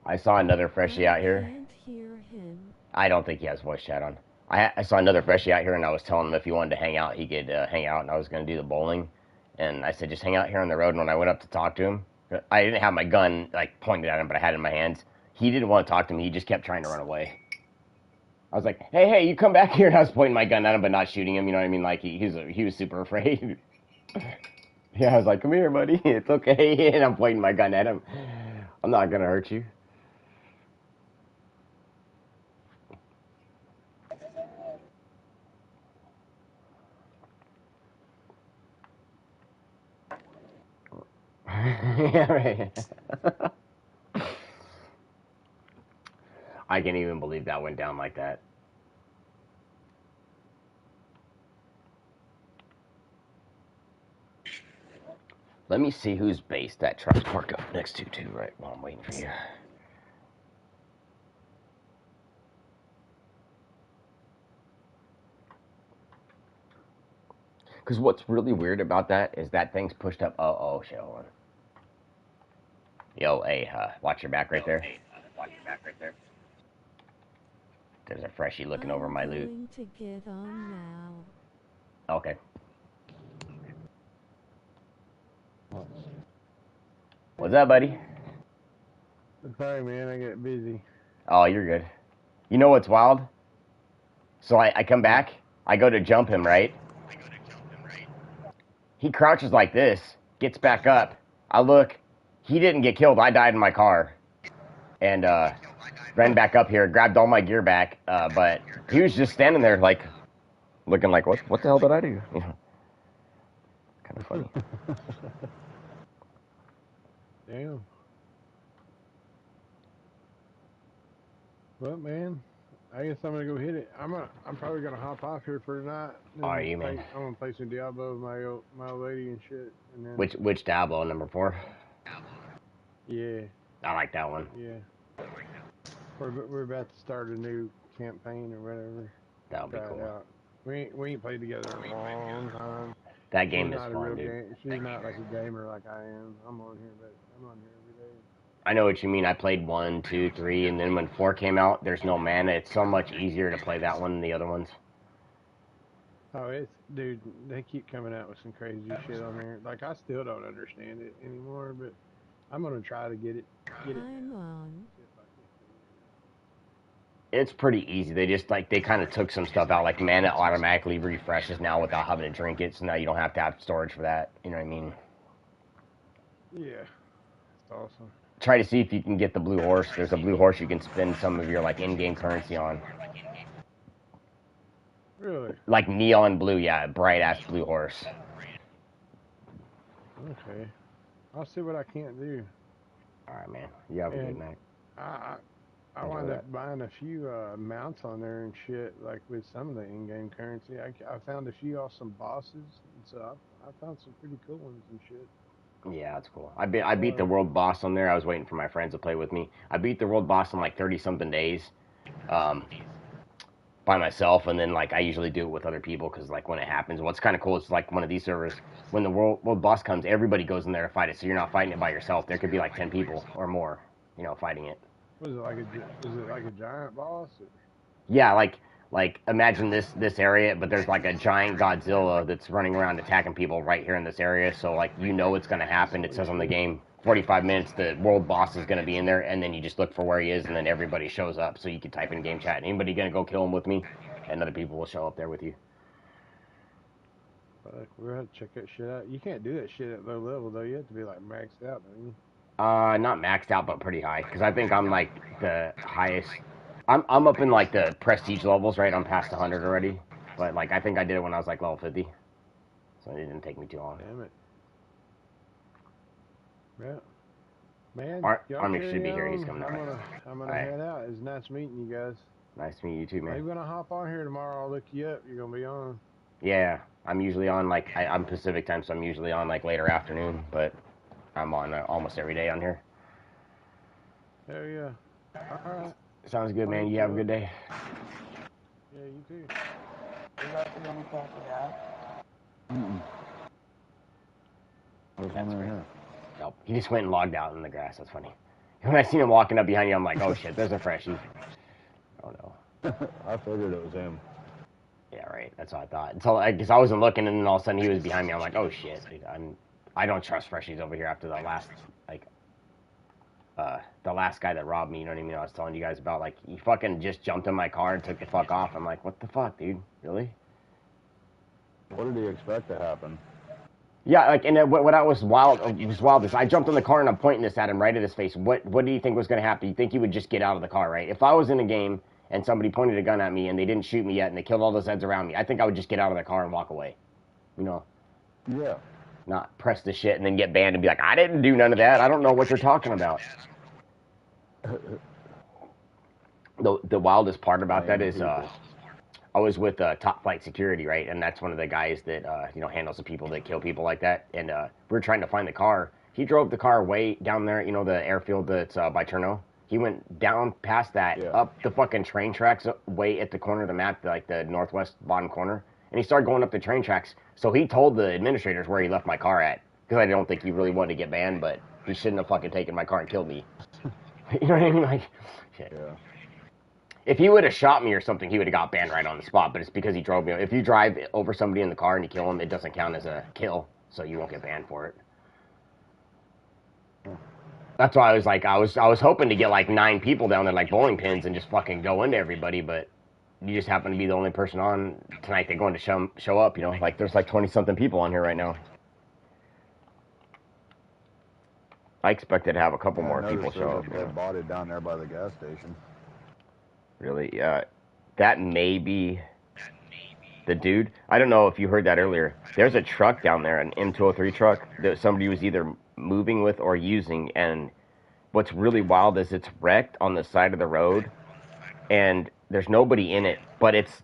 I saw another freshie out here. Can't hear him. I don't think he has voice chat on. I saw another freshie out here, and I was telling him if he wanted to hang out, he could hang out, and I was going to do the bowling. And I said, just hang out here on the road. And when I went up to talk to him, I didn't have my gun like pointed at him, but I had it in my hands. He didn't want to talk to me. He just kept trying to run away. I was like, hey, you come back here. And I was pointing my gun at him, but not shooting him. You know what I mean? Like, he was super afraid. Yeah, I was like, come here, buddy. It's okay. And I'm pointing my gun at him. I'm not going to hurt you. Yeah, right. I can't even believe that went down like that. Let me see whose base that truck's parked up next to, too, right while I'm waiting for you. Because what's really weird about that is that thing's pushed up. Oh, shit, hold on. Yo, hey, watch your back right there. There's a freshie looking over my loot. I'm going to get on now. Okay. What's up, buddy? Sorry, man, I get busy. Oh, you're good. You know what's wild? So I come back. I go to jump him, right? He crouches like this, gets back up. I look. He didn't get killed. I died in my car. And ran back up here, grabbed all my gear back. But he was just standing there, like, looking like, what the hell did I do? You know, kind of funny. Damn. Well, man, I guess I'm gonna go hit it. I'm probably gonna hop off here for tonight. Are you, man? I'm gonna play some Diablo with my old lady and shit. And then Which Diablo, number 4? Yeah. I like that one. Yeah. We're about to start a new campaign or whatever. That'll be cool. Out. We ain't played together in a long time. That game She's is not fun, a real dude. She's not like a gamer like I am. I'm on here every day. I know what you mean. I played 1, 2, 3, and then when 4 came out, there's no mana. It's so much easier to play that one than the other ones. Oh, dude, they keep coming out with some crazy shit on there. Like, I still don't understand it anymore, but I'm gonna try to get it. I'm on. It's pretty easy. They just, like, they kind of took some stuff out. Like, mana automatically refreshes now without having to drink it, so now you don't have to have storage for that. You know what I mean? Yeah. That's awesome. Try to see if you can get the blue horse. There's a blue horse you can spend some of your, like, in-game currency on. Really? Like neon blue, yeah, bright-ass blue horse. Okay. I'll see what I can't do. Alright, man. You have a good night. I wound up buying a few mounts on there and shit, like with some of the in-game currency. I found a few awesome bosses, and so I found some pretty cool ones and shit. Yeah, that's cool. I beat the world boss on there. I was waiting for my friends to play with me. I beat the world boss in like 30-something days, by myself, and then like I usually do it with other people because like when it happens, what's kind of cool is like one of these servers when the world boss comes, everybody goes in there to fight it, so you're not fighting it by yourself. There could be like 10 people or more, you know, fighting it. Was it like a giant boss? Or? Yeah, like imagine this area, but there's like a giant Godzilla that's running around attacking people right here in this area. So like you know it's gonna happen. It says on the game 45 minutes the world boss is gonna be in there, and then you just look for where he is, and then everybody shows up. So you can type in game chat, anybody gonna go kill him with me, and other people will show up there with you. Fuck, we're gonna have to check that shit out. You can't do that shit at low level though. You have to be like maxed out, don't you? Not maxed out, but pretty high, because I think I'm like the highest. I'm up in like the prestige levels, right? I'm past 100 already, but like I think I did it when I was like level 50, so it didn't take me too long. Damn it. Yeah. Man, Army should be here. He's coming. I'm gonna head out. It's nice meeting you guys. Nice to meet you too, man. I'm gonna hop on here tomorrow. I'll look you up. You're gonna be on. Yeah, I'm usually on like I'm Pacific time, so I'm usually on like later afternoon, but I'm on almost every day on here. Hell yeah. All right. Sounds good, man. You have a good day. Yeah, you too. You guys see any chance of that? What's happening here? Nope. He just went and logged out in the grass. That's funny. When I seen him walking up behind you, I'm like, oh shit, there's a freshie. Oh no. I figured it was him. Yeah, right. That's what I thought. Until I guess I wasn't looking, and then all of a sudden he was behind me. I'm like, oh shit. Dude, I don't trust freshies over here after like the last guy that robbed me. You know what I mean? I was telling you guys about, like, he fucking just jumped in my car and took the fuck off. I'm like, what the fuck, dude? Really? What did he expect to happen? Yeah, like, and what I was wild is I jumped in the car and I'm pointing this at him right at his face. What do you think was going to happen? You think he would just get out of the car, right? If I was in a game and somebody pointed a gun at me and they didn't shoot me yet and they killed all those heads around me, I think I would just get out of the car and walk away. You know? Yeah. Not press the shit and then get banned and be like, I didn't do none of that. I don't know what you're talking about. The wildest part about that is I was with Top Flight Security, right? And that's one of the guys that handles the people that kill people like that. And we were trying to find the car. He drove the car way down there, the airfield that's by Cherno. He went down past that, up the fucking train tracks, way at the corner of the map, like the northwest bottom corner. And he started going up the train tracks. So he told the administrators where he left my car at. Because I don't think he really wanted to get banned, but he shouldn't have fucking taken my car and killed me. You know what I mean? Like, shit. Yeah. If he would have shot me or something, he would have got banned right on the spot. But it's because he drove me. If you drive over somebody in the car and you kill him, it doesn't count as a kill, so you won't get banned for it. That's why I was like, I was hoping to get like 9 people down there like bowling pins and just fucking go into everybody, but you just happen to be the only person on tonight. They're going to show up. Like there's like 20-something people on here right now. I expected to have a couple more people show up. Dead body down there by the gas station. Really? That may be the dude. I don't know if you heard that earlier. There's a truck down there, an M203 truck, that somebody was either moving with or using, and what's really wild is it's wrecked on the side of the road, and there's nobody in it, but it's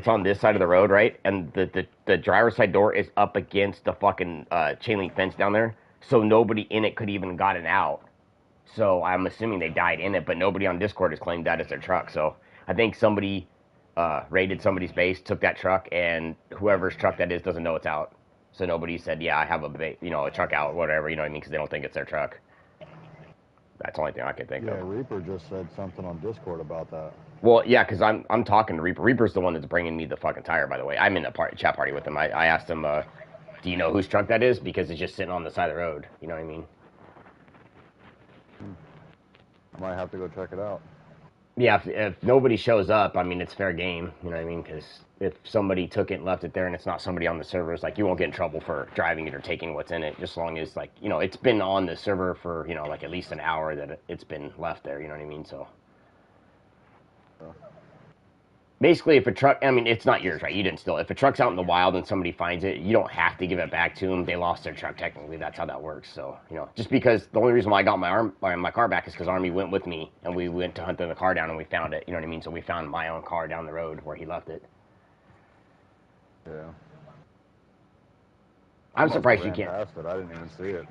on this side of the road, right? And the driver's side door is up against the fucking chain link fence down there, so nobody in it could even gotten out. So I'm assuming they died in it, but nobody on Discord has claimed that as their truck. So I think somebody raided somebody's base, took that truck, and whoever's truck that is doesn't know it's out. So nobody said, yeah, I have a truck out, whatever, you know what I mean? Because they don't think it's their truck. That's the only thing I can think of. Yeah, Reaper just said something on Discord about that. Well, yeah, because I'm talking to Reaper. Reaper's the one that's bringing me the fucking tire, by the way. I'm in a chat party with him. I asked him, do you know whose truck that is? Because it's just sitting on the side of the road. You know what I mean? I might have to go check it out. Yeah, if nobody shows up, I mean, it's fair game. You know what I mean? Because if somebody took it and left it there and it's not somebody on the servers, like, you won't get in trouble for driving it or taking what's in it, just as long as, like, it's been on the server for, like, at least an hour that it's been left there. You know what I mean? So basically, if a truck, I mean, it's not yours, right? You didn't steal it. If a truck's out in the wild and somebody finds it, you don't have to give it back to them. They lost their truck, technically. That's how that works. So, just because the only reason why I got my car back is because Army went with me, and we went to hunt the car down, and we found it. You know what I mean? So we found my own car down the road where he left it. Yeah. I'm surprised you can't. Past it. I didn't even see it.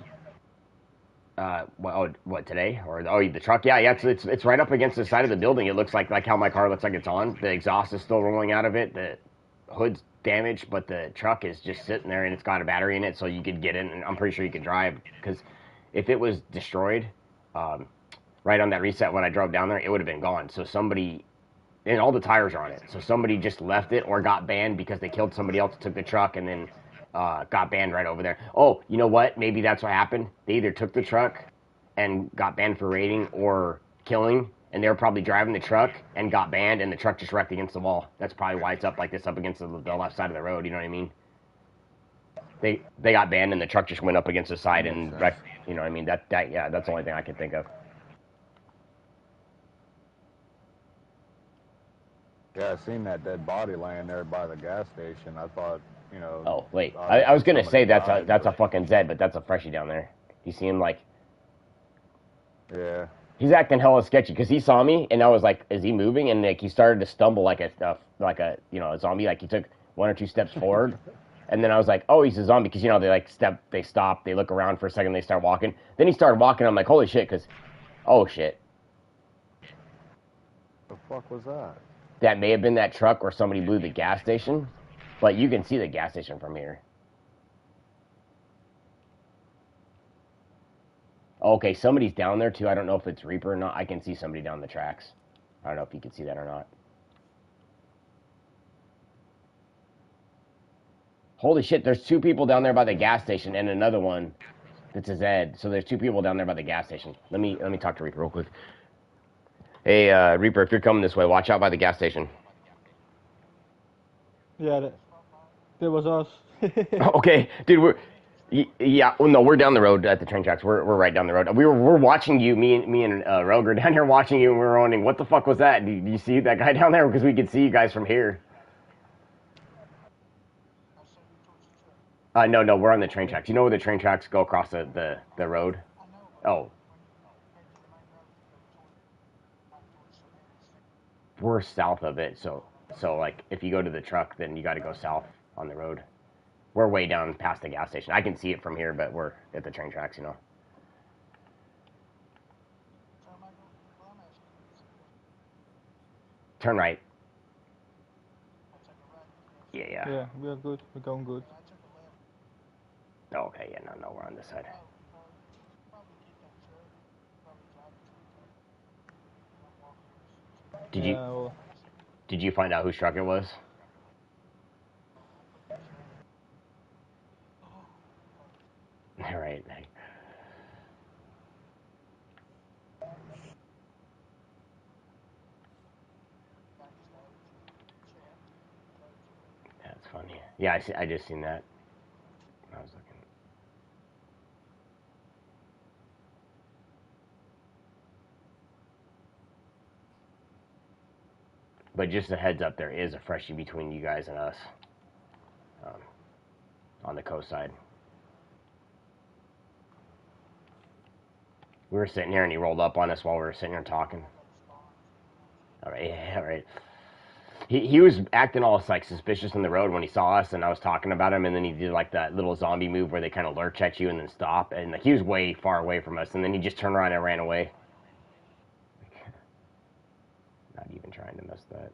What today? Or the truck? Yeah, it's right up against the side of the building. It looks like how my car looks like it's on. The exhaust is still rolling out of it. The hood's damaged, but the truck is just sitting there, and it's got a battery in it, so you could get in, and I'm pretty sure you could drive. Because if it was destroyed, right on that reset when I drove down there, it would have been gone. So somebody, and all the tires are on it. So somebody just left it or got banned because they killed somebody else, took the truck, and then got banned right over there. Oh, you know what? Maybe that's what happened. They either took the truck and got banned for raiding or killing, and they were probably driving the truck and got banned, and the truck just wrecked against the wall. That's probably why it's up like this, up against the left side of the road. You know what I mean? They got banned, and the truck just went up against the side and wrecked. You know what I mean? That's the only thing I can think of. Yeah, I seen that dead body laying there by the gas station. I thought, Oh wait, I was gonna say that's a fucking Zed, but that's a freshie down there. You see him like? Yeah. He's acting hella sketchy because he saw me and I was like, "Is he moving?" And like he started to stumble like a zombie. Like he took 1 or 2 steps forward, and then I was like, "Oh, he's a zombie," because they stop, they look around for a second, they start walking. Then he started walking. I'm like, "Holy shit!" Because, oh shit, The fuck was that? that may have been that truck or somebody blew the gas station, but you can see the gas station from here. Okay, somebody's down there too. I don't know if it's Reaper or not. I can see somebody down the tracks. I don't know if you can see that or not. Holy shit, there's 2 people down there by the gas station and another one that's a Zed. So there's 2 people down there by the gas station. Let me talk to Reaper real quick. Hey, Reaper, if you're coming this way, watch out by the gas station. Yeah, that was us. Okay, dude, yeah. Well, no, we're down the road at the train tracks. We're right down the road. We're watching you. Me and Roger down here watching you, and we're wondering what the fuck was that? Do you see that guy down there? Because we could see you guys from here. No, we're on the train tracks. You know where the train tracks go across the road? Oh, we're south of it. So like if you go to the truck, then you got to go south on the road. We're way down past the gas station. I can see it from here, but we're at the train tracks, you know. Turn right. Yeah. Yeah, we are good. We're going good. Oh, okay, yeah, no, we're on this side. Did you find out whose truck it was? All right. That's funny. Yeah, I just seen that. I was looking. But just a heads up, there is a freshie between you guys and us. On the coast side. We were sitting here and he rolled up on us while we were sitting here talking. All right, yeah, all right. He was acting all like suspicious in the road when he saw us, and I was talking about him, and then he did like that little zombie move where they kind of lurch at you and then stop, and like, he was way far away from us, and then he just turned around and ran away. Not even trying to miss that.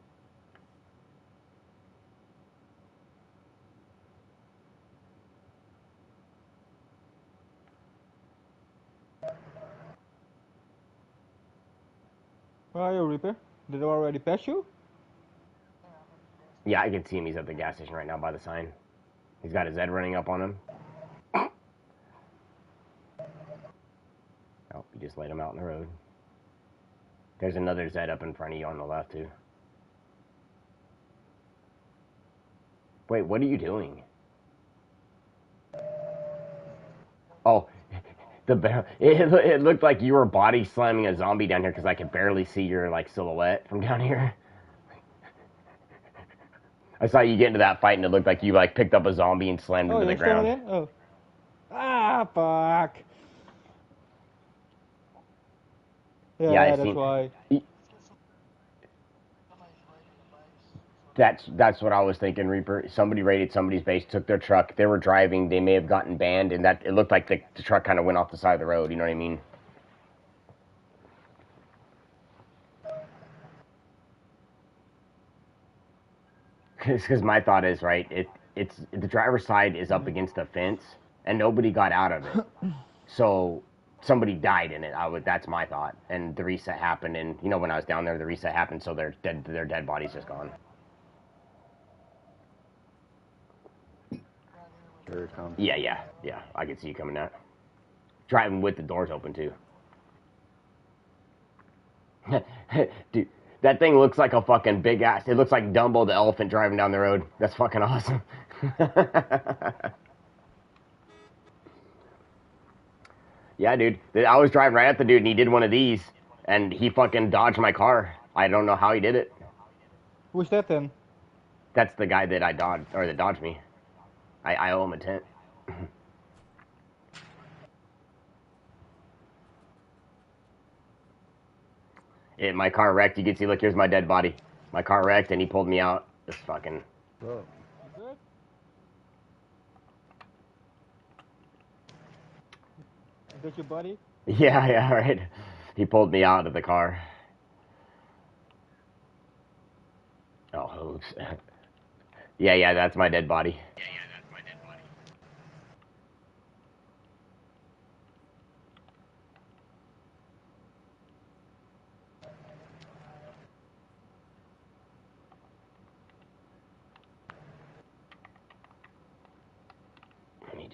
Where are you, Reaper? Did I already pass you? Yeah, I can see him. He's at the gas station right now by the sign. He's got his head running up on him. Oh, you just laid him out in the road. There's another Zed up in front of you on the left, too. Wait, what are you doing? Oh, it looked like you were body slamming a zombie down here because I could barely see your like silhouette from down here. I saw you get into that fight and it looked like you like picked up a zombie and slammed him to the ground. In? Oh. Ah, fuck. Yeah, that's why. That's what I was thinking, Reaper. Somebody raided somebody's base, took their truck. They were driving. They may have gotten banned, and that it looked like the truck kind of went off the side of the road. You know what I mean? Because my thought is right. It's the driver's side is up against the fence, and nobody got out of it. So somebody died in it. That's my thought. And the reset happened, and you know when I was down there, the reset happened, so their dead body's just gone. Here it comes. Yeah. I can see you coming out. Driving with the doors open too. Dude, that thing looks like a fucking big ass. It looks like Dumbo the elephant driving down the road. That's fucking awesome. Yeah, dude. I was driving right at the dude, and he did one of these, and he fucking dodged my car. I don't know how he did it. Who's that then? That's the guy that I dodged, or that dodged me. I owe him a tent. My car wrecked. You can see, look, here's my dead body. My car wrecked, and he pulled me out. Just fucking. Bro. Good. Is that your buddy? Yeah, right. He pulled me out of the car. Oh, oops. Yeah, that's my dead body.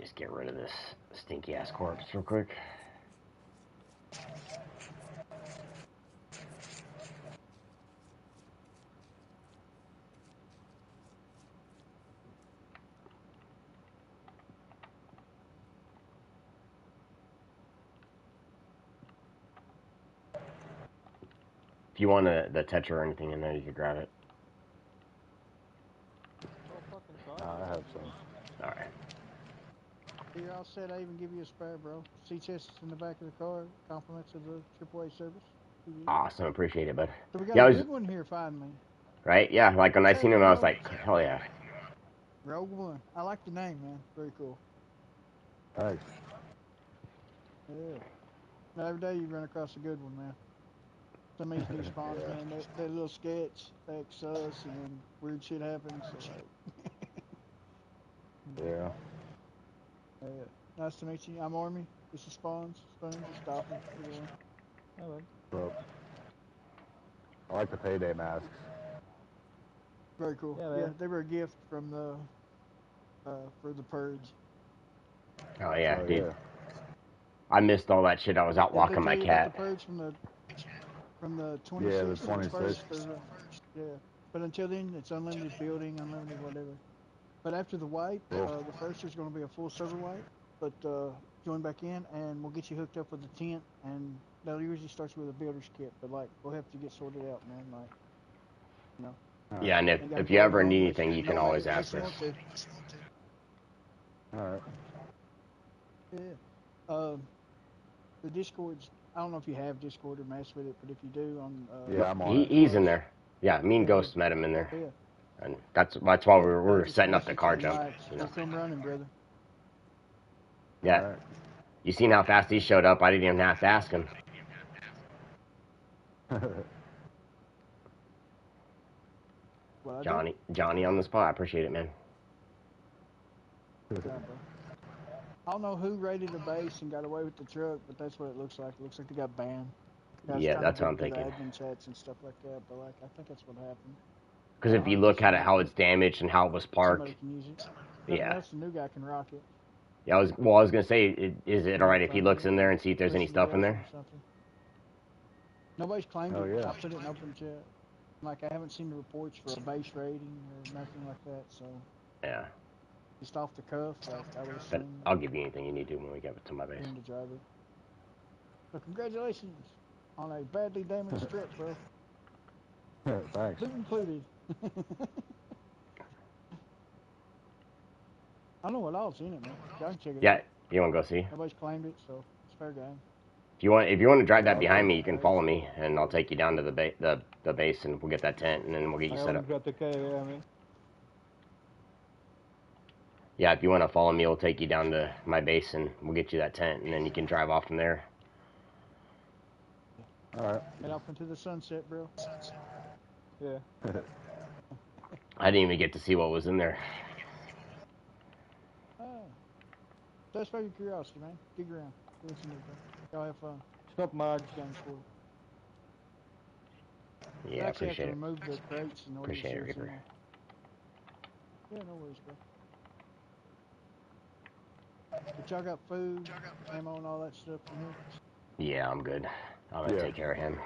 just get rid of this stinky ass corpse real quick. If you want the Tetra or anything in there, you can grab it. I have some. Alright. You're all set. I even give you a spare, bro. Sea chest in the back of the car. Compliments of the AAA service. Awesome, appreciate it, bud. So we got Yeah, a good one here finally. Right? Yeah, like when I What's seen him, happening, I was bro? like, hell yeah. Rogue One. I like the name, man. Very cool. Thanks. Yeah. Now, every day you run across a good one, man. Some of these new spawns, man, they little sketch, they sus, and then weird shit happens. So like, Yeah. nice to meet you. I'm Army. This is Spawns. Spoons. It's Dolphin. Either one. Hello. So, I like the payday masks. Very cool. Yeah, Yeah, man. they were a gift from the for the purge. Oh yeah, Oh, dude. yeah. I missed all that shit. I was out Did they walking tell my you about the cat. purge from the Yeah, the 26th to the 26th. 1st? Yeah. But until then, it's unlimited building, unlimited whatever. But after the wipe, Cool. the first there's going to be a full server wipe. But join back in, and we'll get you hooked up with the tent. And that usually starts with a builder's kit. But like, we'll help you get sorted out, man. Like, you know. Yeah, and Ain't gotta if you carry ever it need on anything, you can always unless ask you us. want to. Alright. Yeah. The Discord's, I don't know if you have Discord or mess with it, but if you do on Yeah, I'm on it. He's in there. Yeah, me and Yeah. Ghost met him in there. Yeah. And that's why we were Just setting up the message car and jump. like, You know. we'll come running, brother. Yeah. Alright. You seen how fast he showed up? I didn't even have to ask him. Well, Johnny on the spot. I appreciate it, man. I don't know who raided the base and got away with the truck, but that's what it looks like. It looks like they got banned. I was Yeah, trying that's to what I'm get to the thinking. admin chats and stuff like that, but like I think that's what happened. Because if you look at it, how it's damaged and how it was parked. Somebody can use it. Nothing Yeah. else, the new guy can rock it. Yeah, I was gonna say, is it alright if he looks in there and see if there's any Pushes it stuff in out there? or something. Nobody's claimed Oh, it. yeah. I put it in open chat. Like I haven't seen the reports for a base rating or nothing like that, so Yeah. just off the cuff, like I would But assume I'll give you anything you need to when we get to my base. him to drive it. So congratulations on a badly damaged truck, bro. Thanks. Loot included. I know what all's in it, man. Y'all can check it Yeah, out. you want to go see? Nobody's claimed it, so it's fair game. If you want to drive Yeah, that I'll behind check me, it. you can follow me, and I'll take you down to the base, and we'll get that tent, and then we'll get you I set up. always got the K, yeah, I mean. Yeah, if you want to follow me, we'll take you down to my base, and we'll get you that tent, and then you can drive off from there. Alright. Head off into the sunset, bro. Yeah. I didn't even get to see what was in there. Ah. Satisfy your curiosity, man. Dig around. Do what you need, bro. Y'all have fun. It's not much. Game's cool. Yeah, I actually have to appreciate it. remove the crates in order to Appreciate see it, what's in Reaper. there. Yeah, no worries, bro. But y'all got food, ammo, and all that stuff in here? Yeah, I'm good. I'm gonna Yeah. take care of him.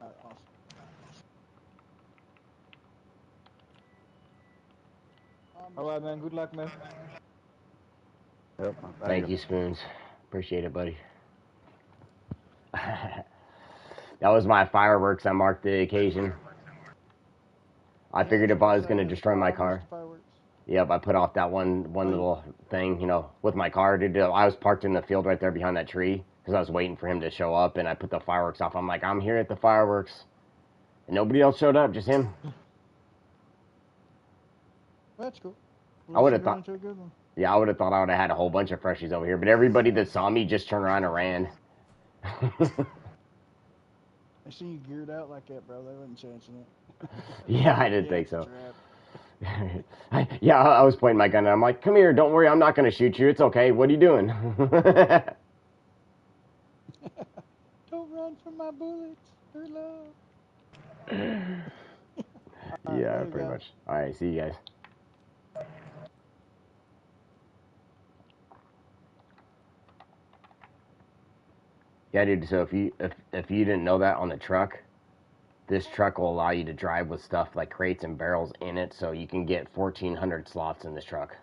Alright, awesome. Alright, man. Good luck, man. Yep. Thank you, Spoons. Appreciate it, buddy. That was my fireworks. I marked the occasion. I figured if I was gonna destroy my car. Yep, I put off that one little thing, you know, with my car. Dude, I was parked in the field right there behind that tree because I was waiting for him to show up, and I put the fireworks off. I'm like, I'm here at the fireworks, and nobody else showed up, just him. That's cool. I would have Run thought. into a good one. Yeah, I would have thought I would have had a whole bunch of freshies over here, but everybody that saw me just turned around and ran. I seen you geared out like that, bro. They wasn't chancing it. Yeah, I didn't think it's a so. trap. Yeah, I was pointing my gun and I'm like, come here, don't worry, I'm not going to shoot you. It's okay. What are you doing? Don't run from my bullets. They're love. Yeah, pretty much. All right, see you guys. Yeah, dude. So if you didn't know that on the truck, this truck will allow you to drive with stuff like crates and barrels in it, so you can get 1,400 slots in this truck.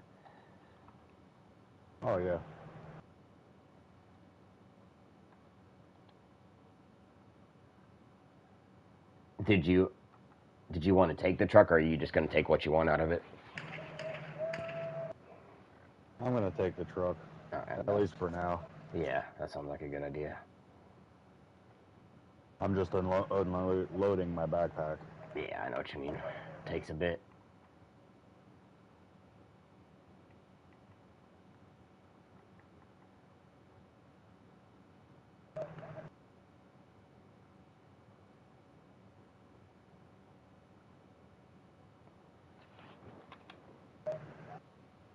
Oh yeah. Did you want to take the truck, or are you just going to take what you want out of it? I'm gonna take the truck, at least for now. Yeah, that sounds like a good idea. I'm just unloading my backpack. Yeah, I know what you mean. Takes a bit.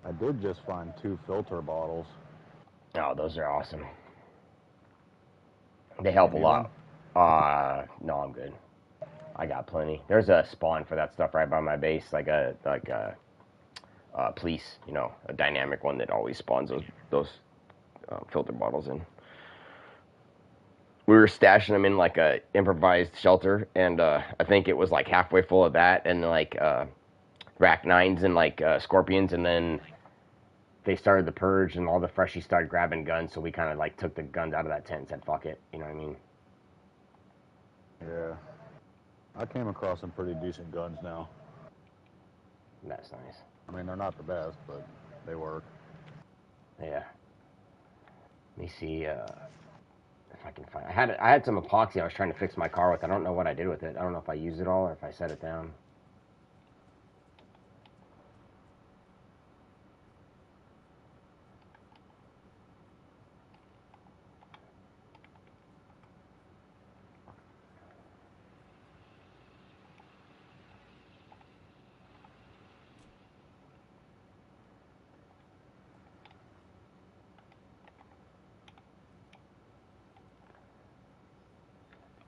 I did just find 2 filter bottles. Oh, those are awesome. They help a Need lot. No, I'm good. I got plenty. There's a spawn for that stuff right by my base, like a police, you know, a dynamic one that always spawns those filter bottles in. We were stashing them in like a improvised shelter, and I think it was like halfway full of that, and like rack 9s and like scorpions, and then they started the purge, and all the freshies started grabbing guns, so we kind of like took the guns out of that tent and said, fuck it, you know what I mean? Yeah. I came across some pretty decent guns now. That's nice. I mean, they're not the best, but they work. Yeah. Let me see if I can find. I had some epoxy I was trying to fix my car with. I don't know what I did with it. I don't know if I used it all or if I set it down.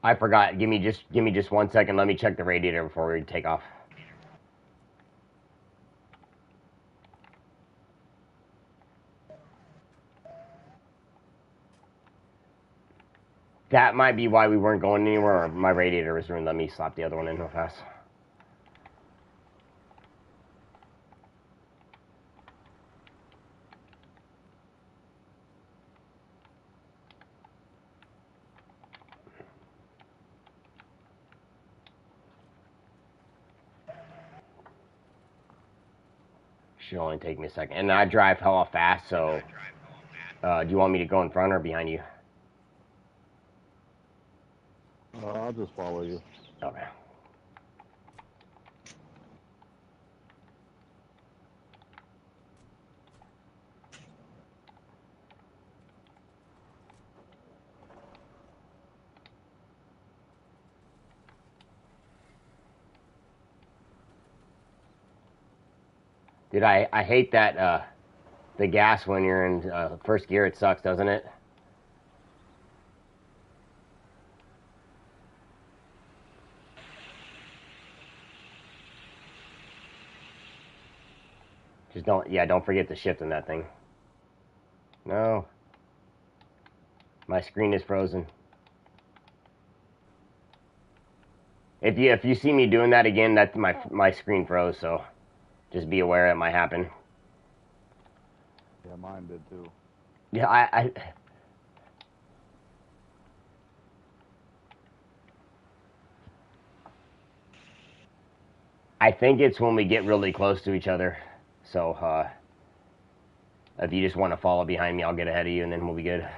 I forgot. Give me just 1 second. Let me check the radiator before we take off. That might be why we weren't going anywhere, or my radiator was ruined. Let me slap the other one in real fast. Should only take me a second. And I drive hella fast, so do you want me to go in front or behind you? I'll just follow you. Okay. Dude, I hate that the gas when you're in first gear. It sucks, doesn't it? Just don't forget to shift in that thing. No. My screen is frozen. If you see me doing that again, that's my screen froze, so just be aware it might happen. Yeah, mine did too. Yeah, I think it's when we get really close to each other. So if you just want to follow behind me, I'll get ahead of you, and then we'll be good.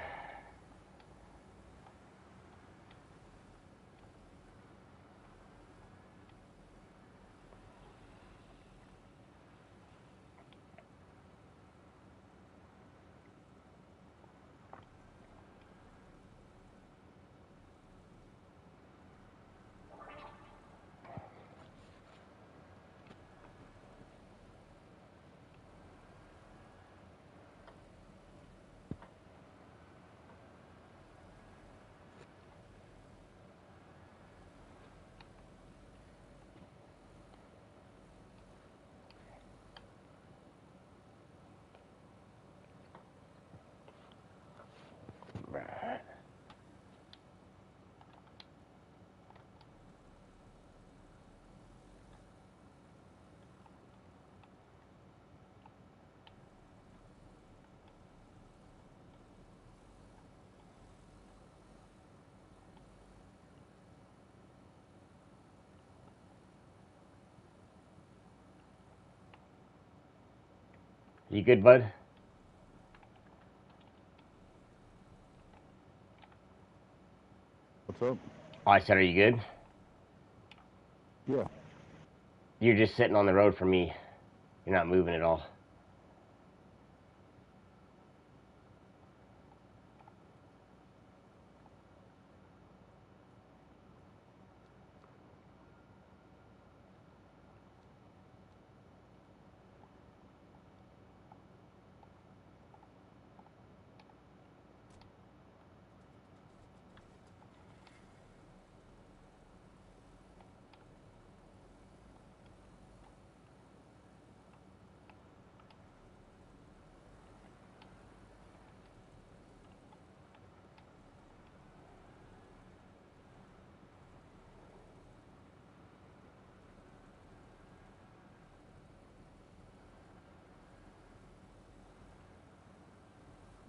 You good, bud? What's up? Oh, I said, are you good? Yeah. You're just sitting on the road for me. You're not moving at all.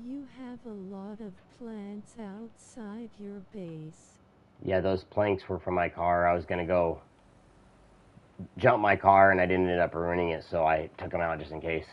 You have a lot of plants outside your base. Yeah, those planks were from my car. I was gonna go jump my car, and I didn't end up ruining it, so I took them out just in case.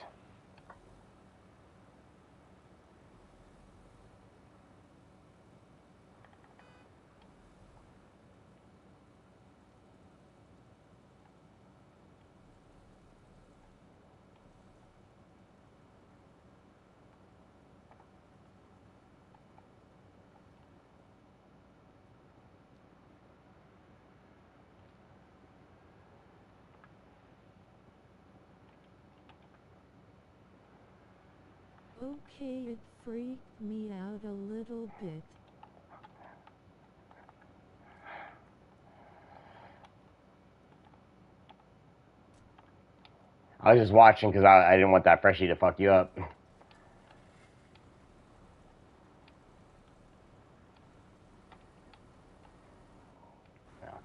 Okay, it freaked me out a little bit. I was just watching because I didn't want that freshie to fuck you up. Oh,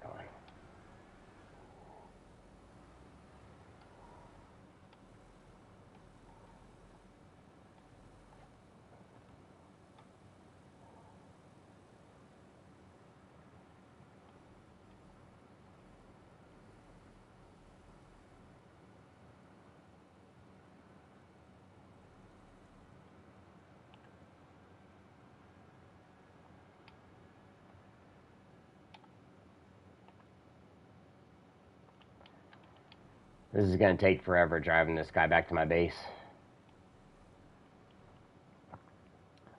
come on. This is gonna take forever driving this guy back to my base.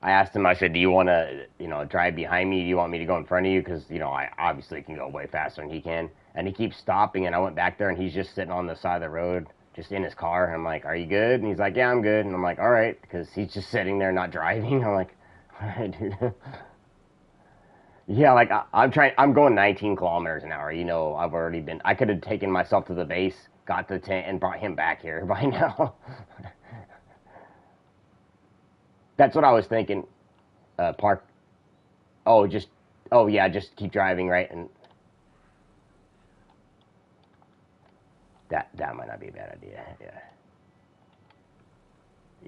I asked him, I said, do you want to, drive behind me? Do you want me to go in front of you? Because, I obviously can go way faster than he can. And he keeps stopping, and I went back there, and he's just sitting on the side of the road, just in his car. And I'm like, are you good? And he's like, yeah, I'm good. And I'm like, all right, because he's just sitting there not driving. I'm like, all right, dude. Yeah, like, I'm going 19 kilometers an hour. I've already been, I could have taken myself to the base, got the tent, and brought him back here by now. That's what I was thinking. Park. Oh, yeah, just keep driving, right? And that might not be a bad idea. Yeah.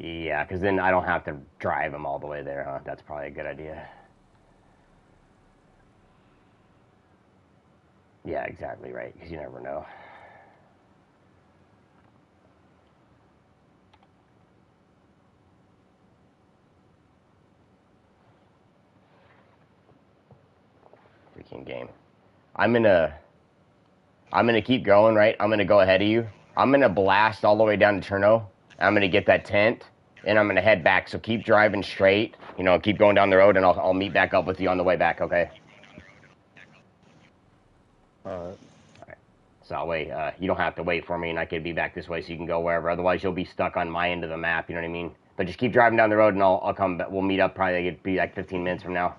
Yeah, because then I don't have to drive him all the way there, huh? That's probably a good idea. Yeah, exactly right, because you never know. Freaking game. I'm gonna keep going, right? I'm gonna go ahead of you. I'm gonna blast all the way down to Cherno. I'm gonna get that tent, and I'm gonna head back. So keep driving straight. Keep going down the road, and I'll meet back up with you on the way back. Okay? All right. So that way, you don't have to wait for me, and I could be back this way, so you can go wherever. Otherwise, you'll be stuck on my end of the map. You know what I mean? But just keep driving down the road, and I'll come back. We'll meet up. Probably it'd be like 15 minutes from now,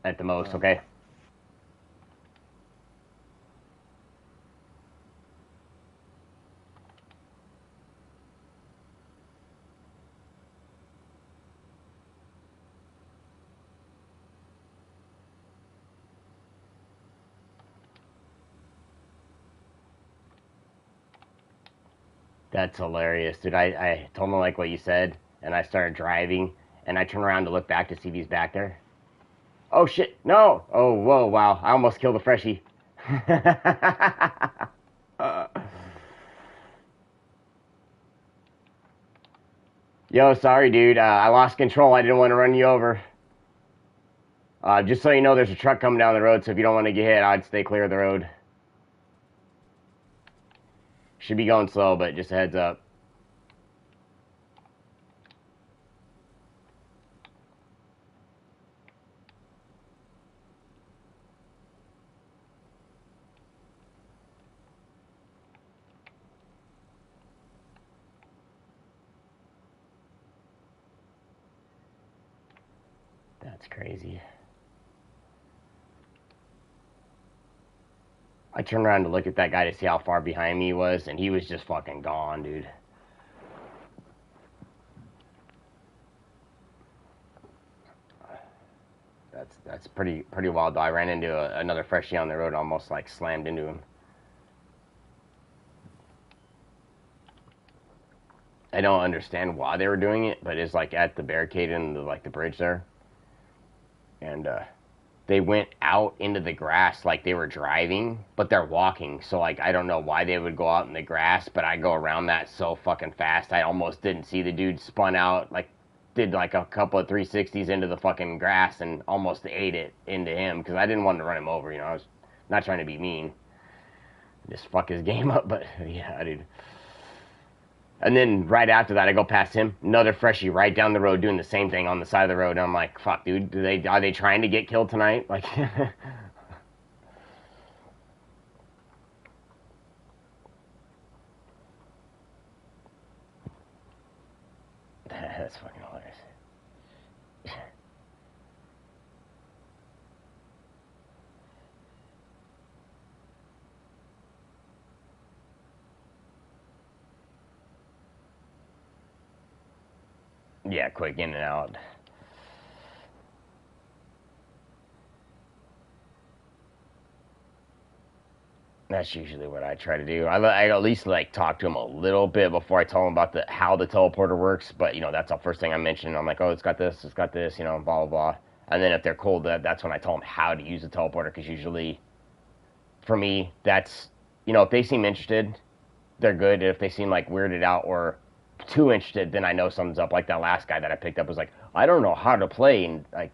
at the most. Okay? That's hilarious, dude. I told him like what you said, and I started driving, and I turn around to look back to see if he's back there. Oh shit! No! Oh whoa! Wow! I almost killed a freshie. Yo, sorry, dude. I lost control. I didn't want to run you over. Just so you know, there's a truck coming down the road, so if you don't want to get hit, I'd stay clear of the road. Should be going slow, but just a heads up. That's crazy. I turned around to look at that guy to see how far behind me he was, and he was just fucking gone, dude. That's pretty wild, though. I ran into another freshie on the road, almost like slammed into him. I don't understand why they were doing it, but it's like at the barricade and the bridge there, and they went out into the grass like they were driving, but they're walking. So like I don't know why they would go out in the grass, but I go around that so fucking fast. I almost didn't see the dude spun out, like did like a couple of 360s into the fucking grass and almost ate it into him because I didn't want to run him over. You know, I was not trying to be mean, just fuck his game up. But yeah, dude. And then right after that, I go past him, another freshie right down the road doing the same thing on the side of the road. And I'm like, fuck, dude, are they trying to get killed tonight? Like, that's fucking hilarious. Yeah, quick in and out. That's usually what I try to do. I at least like talk to him a little bit before I tell him about how the teleporter works. But you know, that's the first thing I mention. I'm like, oh, it's got this, you know, blah blah blah. And then if they're cool, that's when I tell them how to use the teleporter. Because usually, for me, that's, you know, if they seem interested, they're good. If they seem like weirded out or too interested, then I know something's up. Like that last guy that I picked up was like, I don't know how to play, and like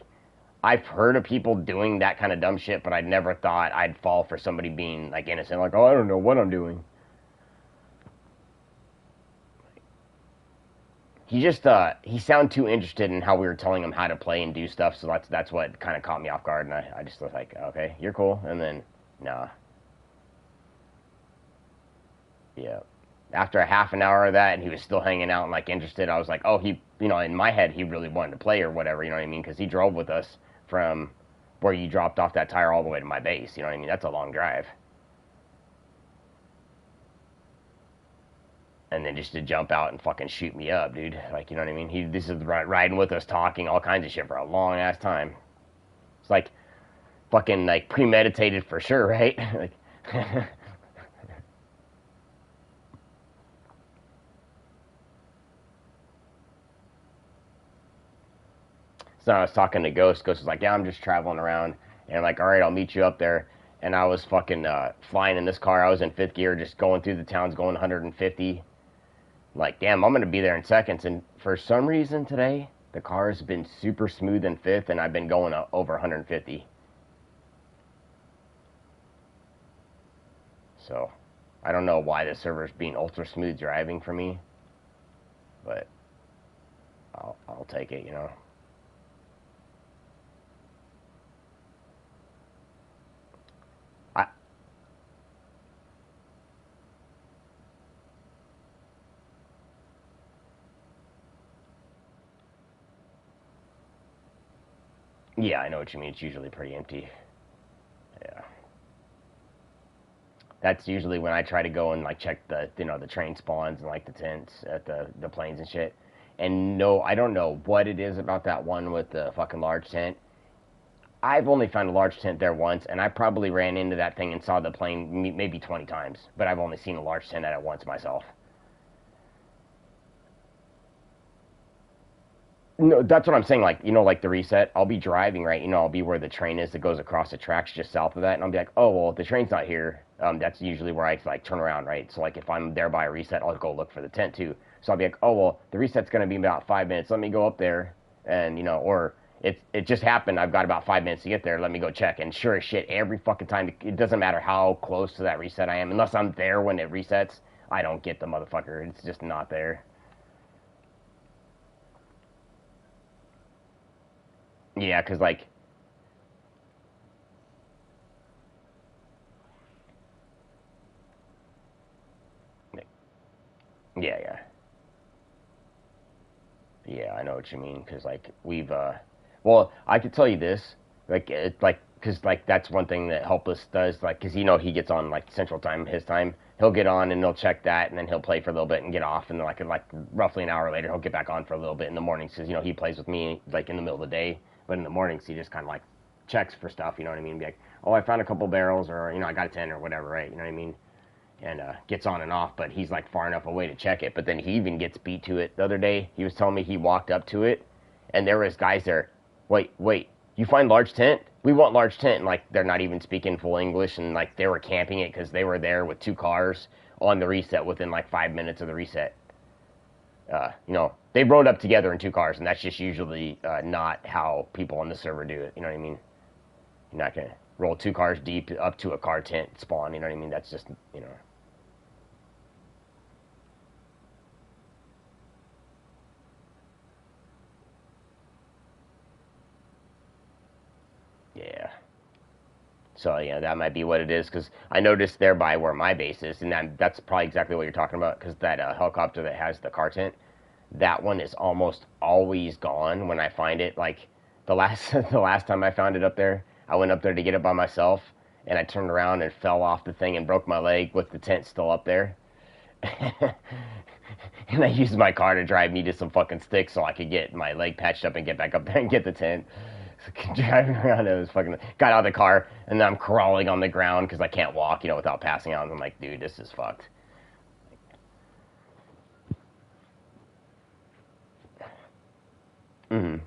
I've heard of people doing that kind of dumb shit, but I never thought I'd fall for somebody being like innocent, like, oh, I don't know what I'm doing. He just he sounded too interested in how we were telling him how to play and do stuff, so that's what kind of caught me off guard, and I just was like, okay, you're cool, and then nah, yeah. After a half an hour of that, and he was still hanging out and like interested, I was like, oh, he, you know, in my head, he really wanted to play or whatever, you know what I mean? Because he drove with us from where you dropped off that tire all the way to my base, you know what I mean? That's a long drive. And then just to jump out and fucking shoot me up, dude. Like, you know what I mean? This is riding with us, talking all kinds of shit for a long ass time. It's like fucking like premeditated for sure, right? Like, so I was talking to Ghost. Ghost was like, yeah, I'm just traveling around. And I'm like, all right, I'll meet you up there. And I was fucking flying in this car. I was in fifth gear, just going through the towns, going 150. Like, damn, I'm going to be there in seconds. And for some reason today, the car has been super smooth in fifth, and I've been going over 150. So, I don't know why the server's being ultra smooth driving for me, but I'll take it, you know. Yeah, I know what you mean. It's usually pretty empty. Yeah. That's usually when I try to go and like check the, you know, the train spawns and like the tents at the planes and shit. And no, I don't know what it is about that one with the fucking large tent. I've only found a large tent there once, and I probably ran into that thing and saw the plane maybe 20 times. But I've only seen a large tent at it once myself. No, that's what I'm saying. Like, you know, like the reset. I'll be driving, right? You know, I'll be where the train is that goes across the tracks just south of that, and I'll be like, oh well, the train's not here. that's usually where I like turn around, right? So like if I'm there by a reset, I'll go look for the tent too. So I'll be like, oh well, the reset's gonna be about 5 minutes. Let me go up there, and or it just happened. I've got about 5 minutes to get there. Let me go check. And sure as shit, every fucking time, it doesn't matter how close to that reset I am, unless I'm there when it resets, I don't get the motherfucker. It's just not there. Yeah, cause like. Yeah, yeah. Yeah, I know what you mean. Cause like we've, well, I could tell you this, like cause like that's one thing that Helpless does, like, cause he gets on like Central Time, his time. He'll get on and he'll check that, and then he'll play for a little bit and get off, and like roughly an hour later he'll get back on for a little bit in the mornings, cause he plays with me like in the middle of the day, but in the mornings he just kind of like checks for stuff. You know what I mean? Be like, oh, I found a couple barrels, or I got a 10 or whatever, right? You know what I mean? And gets on and off, but he's like far enough away to check it. But then he even gets beat to it. The other day, he was telling me he walked up to it, and there was guys there. Wait, you find large tent? We want large tent. And like they're not even speaking full English, and like they were camping it because they were there with 2 cars on the reset within like 5 minutes of the reset. They rode up together in 2 cars, and that's just usually not how people on the server do it. You know what I mean? You're not gonna roll 2 cars deep up to a car tent spawn. You know what I mean? That's just Yeah. So yeah, that might be what it is, because I noticed there by where my base is, and that's probably exactly what you're talking about, because that helicopter that has the car tent, that one is almost always gone when I find it. Like the last the last time I found it up there, I went up there to get it by myself, and I turned around and fell off the thing and broke my leg with the tent still up there. And I used my car to drive me to some fucking sticks so I could get my leg patched up and get back up there and get the tent. So driving around, it was fucking. Got out of the car, and then I'm crawling on the ground because I can't walk, without passing out. And I'm like, dude, this is fucked. Mm-hmm.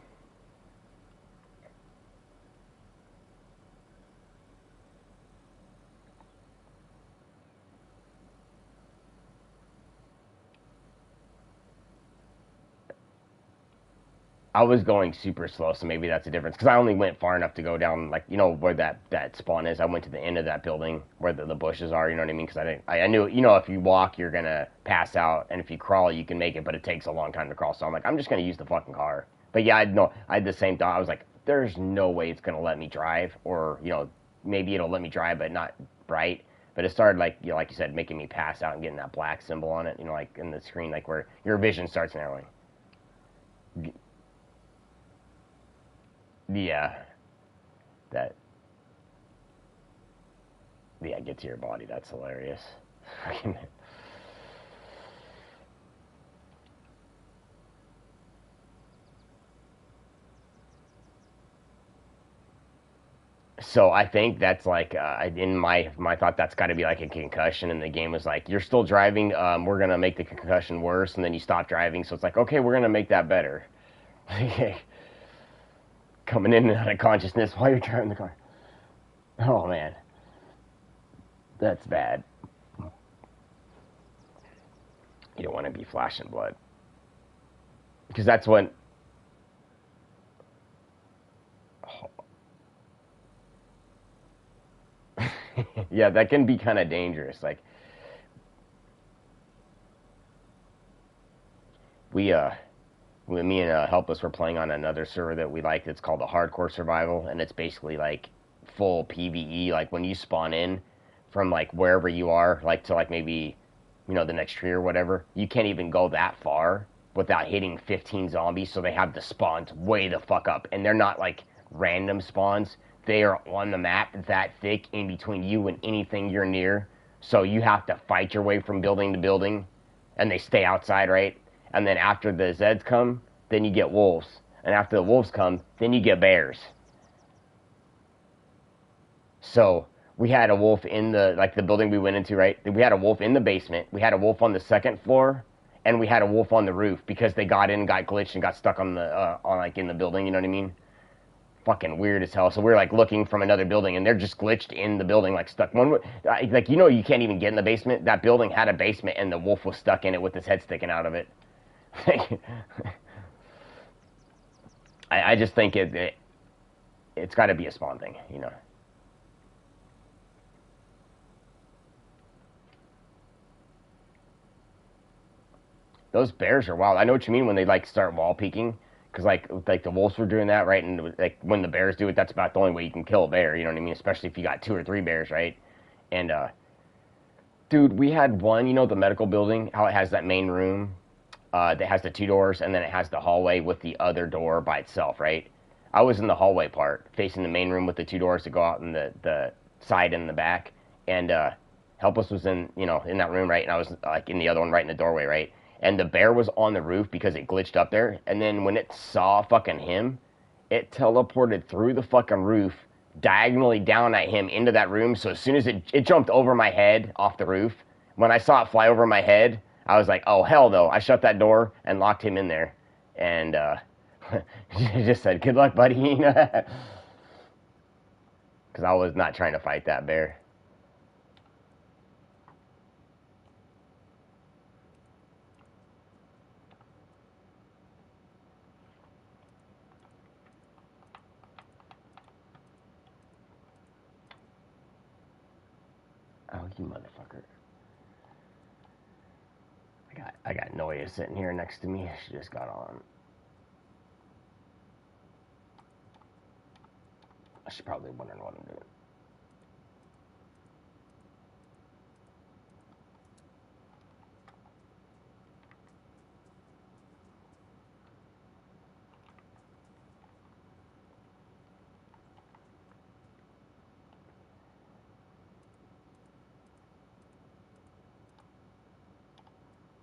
I was going super slow, so maybe that's a difference. Because I only went far enough to go down, like, where that spawn is. I went to the end of that building where the bushes are. You know what I mean? Because I knew, if you walk, you're gonna pass out, and if you crawl, you can make it, but it takes a long time to crawl. So I'm like, I'm just gonna use the fucking car. But yeah, I had the same thought. I was like, there's no way it's gonna let me drive, or maybe it'll let me drive, but not bright. But it started like like you said, making me pass out and getting that black symbol on it. Like in the screen, like where your vision starts narrowing. Yeah, that. Yeah, get to your body. That's hilarious. So I think that's like in my thought, that's got to be like a concussion, and the game was like, you're still driving. We're gonna make the concussion worse, and then you stop driving. So it's like, okay, we're gonna make that better. Coming in and out of consciousness while you're driving the car. Oh man, that's bad. You don't want to be flashing blood, because that's when. Yeah, that can be kind of dangerous. Like we when me and Helpless were playing on another server that we liked. It's called the Hardcore Survival, and it's basically like full PvE. Like when you spawn in from like wherever you are, like to like maybe the next tree or whatever, you can't even go that far without hitting 15 zombies. So they have the spawns way the fuck up, and they're not like random spawns. They are on the map that thick in between you and anything you're near. So you have to fight your way from building to building, and they stay outside, right? And then after the Zeds come, then you get wolves. And after the wolves come, then you get bears. So we had a wolf in the building we went into, right? We had a wolf in the basement. We had a wolf on the second floor, and we had a wolf on the roof because they got in, got glitched, and got stuck on the in the building. You know what I mean? fucking weird as hell. So we're like looking from another building, and they're just glitched in the building, like stuck. Like you can't even get in the basement. That building had a basement, and the wolf was stuck in it with his head sticking out of it. I just think it's got to be a spawn thing, you know. Those bears are wild. I know what you mean when they like start wall peeking, because like the wolves were doing that, right? And like when the bears do it, that's about the only way you can kill a bear. You know what I mean? Especially if you got 2 or 3 bears, right? And dude, we had one. You know the medical building, how it has that main room that has the 2 doors, and then it has the hallway with the other door by itself, right? I was in the hallway part, facing the main room with the 2 doors to go out in the side and the back, and Helpless was in that room, right? And I was like in the other one, right in the doorway, right? And the bear was on the roof because it glitched up there, and then when it saw fucking him, it teleported through the fucking roof, diagonally down at him into that room. So as soon as it jumped over my head off the roof, when I saw it fly over my head, I was like, oh hell no! I shut that door and locked him in there, and he just said, "Good luck, buddy," because I was not trying to fight that bear. Oh, you motherfucker! I got Noya sitting here next to me. She just got on. She's probably wondering what I'm doing.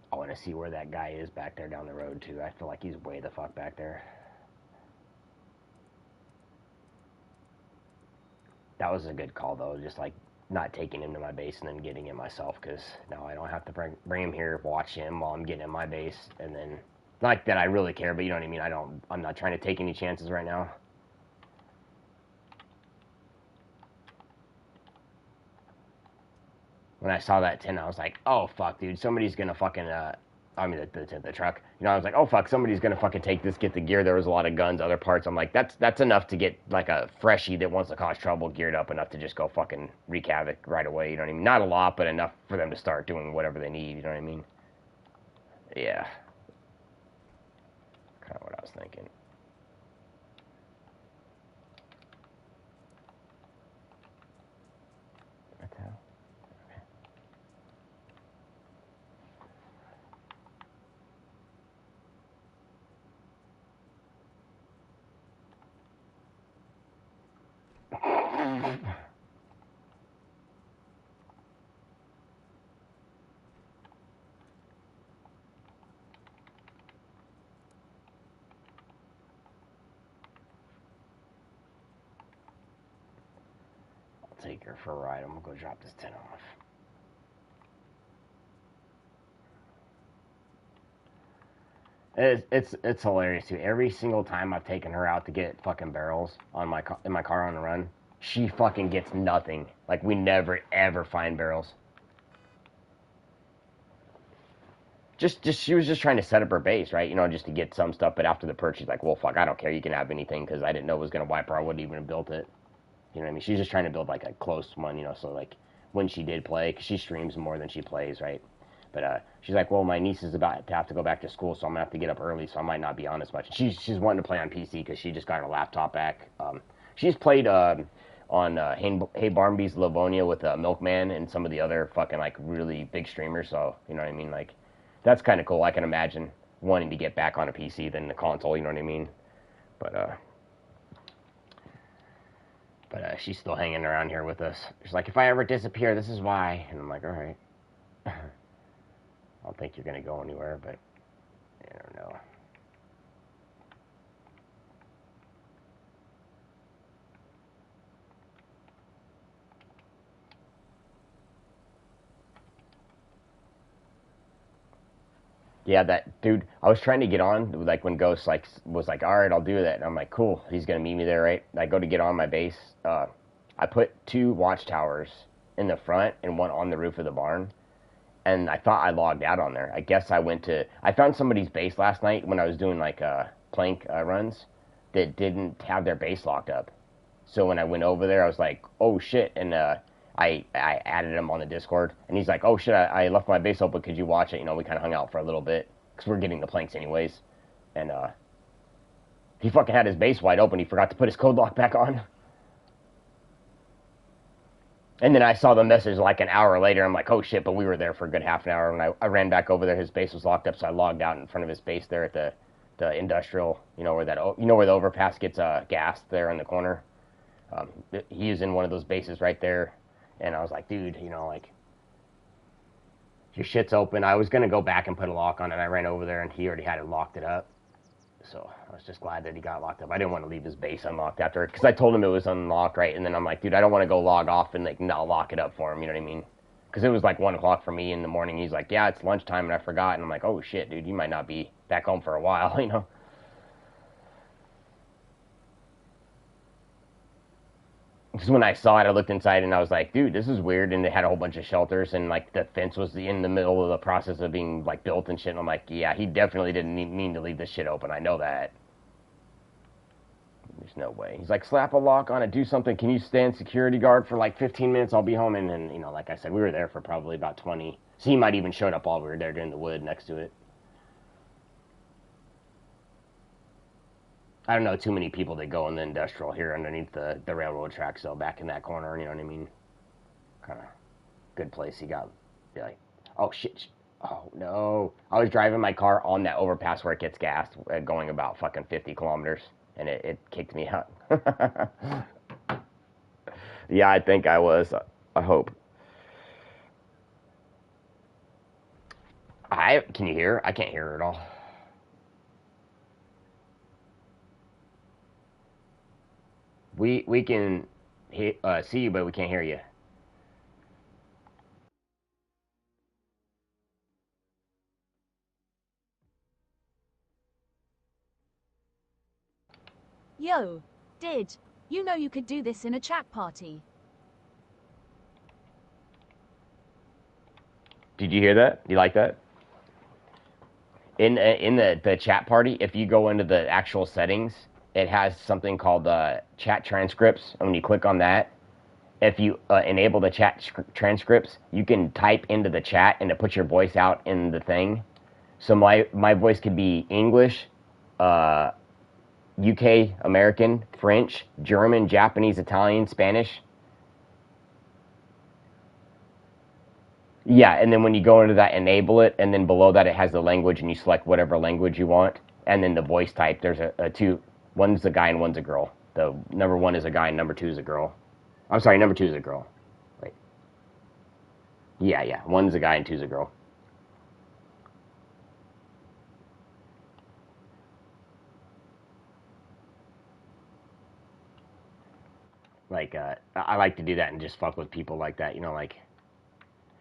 I want to see where that guy is back there down the road, too. I feel like he's way the fuck back there. That was a good call, though. Just like not taking him to my base and then getting it myself, because now I don't have to bring him here, watch him while I'm getting in my base, and then not that I really care, but you know what I mean. I'm not trying to take any chances right now. When I saw that 10, I was like, oh fuck, dude, somebody's gonna fucking the truck. You know, I was like, oh fuck, somebody's gonna fucking take this, get the gear. There was a lot of guns, other parts. I'm like, that's enough to get like a freshie that wants to cause trouble geared up enough to just go fucking wreak havoc right away. You know what I mean? Not a lot, but enough for them to start doing whatever they need. You know what I mean? Yeah, kind of what I was thinking. What the hell? I'll take her for a ride. I'm gonna go drop this 10 off. It's hilarious too. Every single time I've taken her out to get fucking barrels on in my car on the run, she fucking gets nothing. Like we never ever find barrels. Just she was just trying to set up her base, right? You know, just to get some stuff. But after the perch, she's like, well, fuck, I don't care. You can have anything because I didn't know it was gonna wipe her. I wouldn't even have built it. You know what I mean? She's just trying to build like a close one, you know. So like when she did play, because she streams more than she plays, right? But she's like, well, my niece is about to have to go back to school, so I'm gonna have to get up early, so I might not be on as much. She's wanting to play on PC because she just got her laptop back. She's played on Hey Barmby's Livonia with Milkman and some of the other fucking like really big streamers. So you know what I mean? Like that's kind of cool. I can imagine wanting to get back on a PC than the console. You know what I mean? But she's still hanging around here with us. She's like, if I ever disappear, this is why. And I'm like, all right. I don't think you're going to go anywhere, but I don't know. Yeah, that dude. I was trying to get on, like when Ghost like was like, "All right, I'll do that." And I'm like, "Cool." He's gonna meet me there, right? I go to get on my base. I put 2 watchtowers in the front and one on the roof of the barn, and I thought I logged out on there. I guess I went to. I found somebody's base last night when I was doing like plank runs that didn't have their base locked up. So when I went over there, I was like, "Oh shit!" And I added him on the Discord, and he's like, "Oh shit, I left my base open. Could you watch it?" You know, we kind of hung out for a little bit because we're getting the planks anyways. And he fucking had his base wide open. He forgot to put his code lock back on. And then I saw the message like an hour later. I'm like, "Oh shit!" But we were there for a good half an hour, and I ran back over there. His base was locked up, so I logged out in front of his base there at the industrial. You know where the overpass gets gassed there in the corner. He was in one of those bases right there, and I was like, "Dude, you know, like." Your shit's open. I was gonna go back and put a lock on it. I ran over there and he already had it locked it up. So I was just glad that he got locked up. I didn't want to leave his base unlocked after it because I told him it was unlocked, right? And then I'm like, dude, I don't want to go log off and like not lock it up for him. You know what I mean? Because it was like 1 o'clock for me in the morning. He's like, yeah, it's lunchtime, and I forgot. And I'm like, oh shit, dude, you might not be back home for a while, you know? Because when I saw it, I looked inside and I was like, dude, this is weird. And it had a whole bunch of shelters and like the fence was in the middle of the process of being like built and shit. And I'm like, yeah, he definitely didn't mean to leave this shit open. I know that. There's no way. He's like, slap a lock on it, do something. Can you stand security guard for like 15 minutes? I'll be home. And you know, like I said, we were there for probably about 20. So he might even showed up while we were there doing the wood next to it. I don't know too many people that go in the industrial here underneath the railroad tracks, though, back in that corner, you know what I mean? Kind of good place. He got, be like, oh shit, oh no. I was driving my car on that overpass where it gets gassed, going about fucking 50 kilometers, and it kicked me out. Yeah, I think I was. I hope. Can you hear? I can't hear her at all. We can see you, but we can't hear you. Yo, you know you could do this in a chat party? Did you hear that? You like that? In the chat party, if you go into the actual settings, it has something called chat transcripts. And when you click on that, if you enable the chat transcripts, you can type into the chat and it puts your voice out in the thing. So my voice could be English, UK, American, French, German, Japanese, Italian, Spanish. Yeah, and then when you go into that, enable it, and then below that it has the language, and you select whatever language you want, and then the voice type. There's a two. One's a guy and one's a girl. The number 1 is a guy and number 2 is a girl. I'm sorry, number 2 is a girl. Wait. Yeah, yeah. One's a guy and two's a girl. Like, I like to do that and just fuck with people like that, you know, like.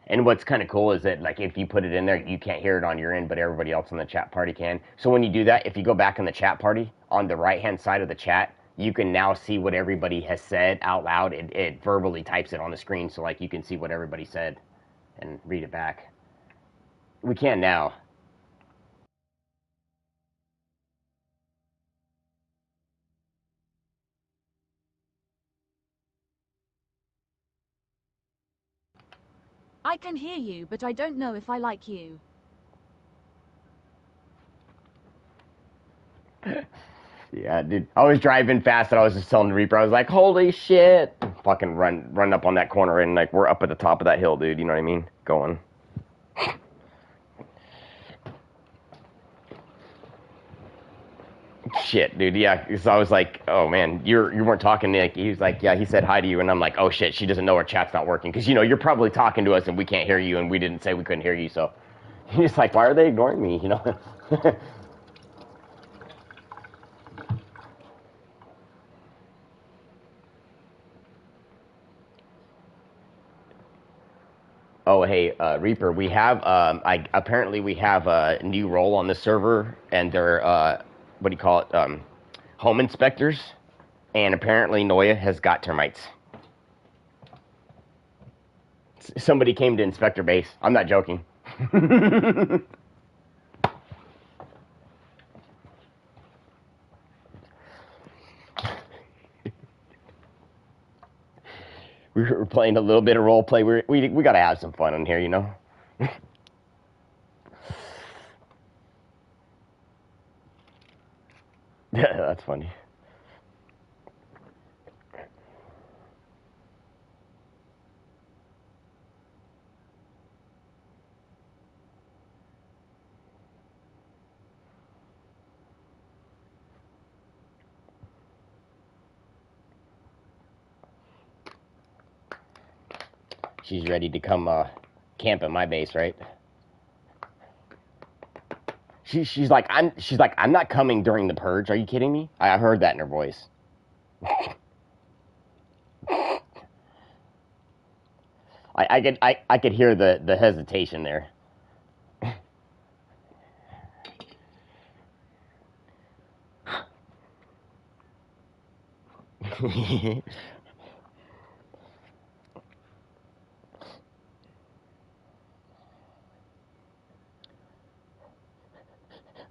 And what's kind of cool is that, like, if you put it in there, you can't hear it on your end, but everybody else in the chat party can. So when you do that, if you go back in the chat party, on the right-hand side of the chat, you can now see what everybody has said out loud. It verbally types it on the screen, so, like, you can see what everybody said and read it back. We can now. I can hear you, but I don't know if I like you. Yeah, dude. I was driving fast and I was just telling the Reaper, I was like, holy shit. Fucking run up on that corner and, like, we're up at the top of that hill, dude. You know what I mean? Going. Shit, dude. Yeah, so I was like, "Oh man, you weren't talking, Nick." He was like, "Yeah." He said hi to you, and I'm like, "Oh shit, she doesn't know her chat's not working because you're probably talking to us and we can't hear you, and we didn't say we couldn't hear you." So he's like, "Why are they ignoring me?" You know. Oh, hey, Reaper, we have, apparently we have a new role on the server, and they're, what do you call it, home inspectors, and apparently Noya has got termites. Somebody came to inspect her base. I'm not joking. We were playing a little bit of role play. We got to have some fun in here, you know? Yeah, that's funny. She's ready to come camp at my base, right? She's like I'm not coming during the purge. Are you kidding me? I heard that in her voice. I could hear the hesitation there.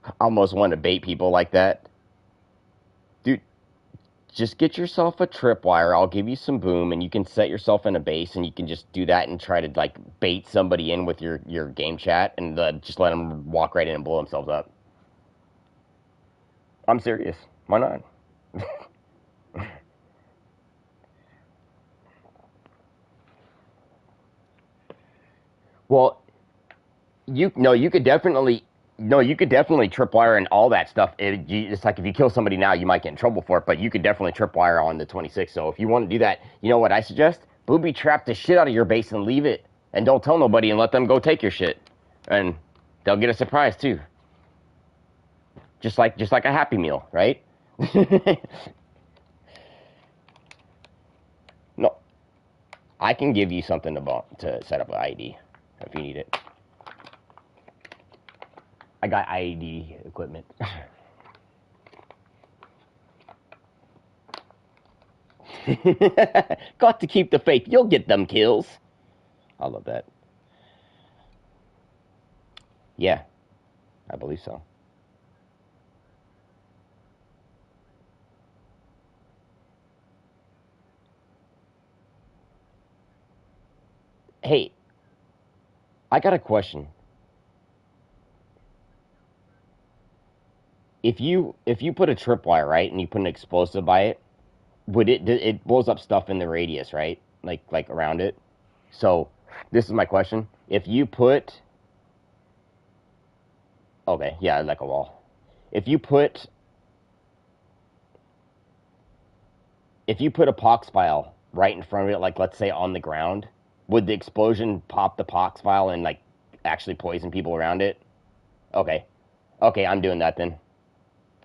I almost want to bait people like that. Dude, just get yourself a tripwire. I'll give you some boom, and you can set yourself in a base, and you can just do that and try to, like, bait somebody in with your game chat, and just let them walk right in and blow themselves up. I'm serious. Why not? Well, you could definitely tripwire and all that stuff. It's like if you kill somebody now, you might get in trouble for it, but you could definitely tripwire on the 26. So if you want to do that, you know what I suggest? Booby trap the shit out of your base and leave it, and don't tell nobody and let them go take your shit, and they'll get a surprise too. Just like a Happy Meal, right? No, I can give you something to set up an ID if you need it. I got IED equipment. Got to keep the faith. You'll get them kills. I love that. Yeah, I believe so. Hey, I got a question. If you put a tripwire, right, and you put an explosive by it, would it blows up stuff in the radius, right? Like around it. So, this is my question. If you put Okay, yeah, like a wall. If you put a pox file right in front of it, like let's say on the ground, would the explosion pop the pox file and like actually poison people around it? Okay. Okay, I'm doing that then.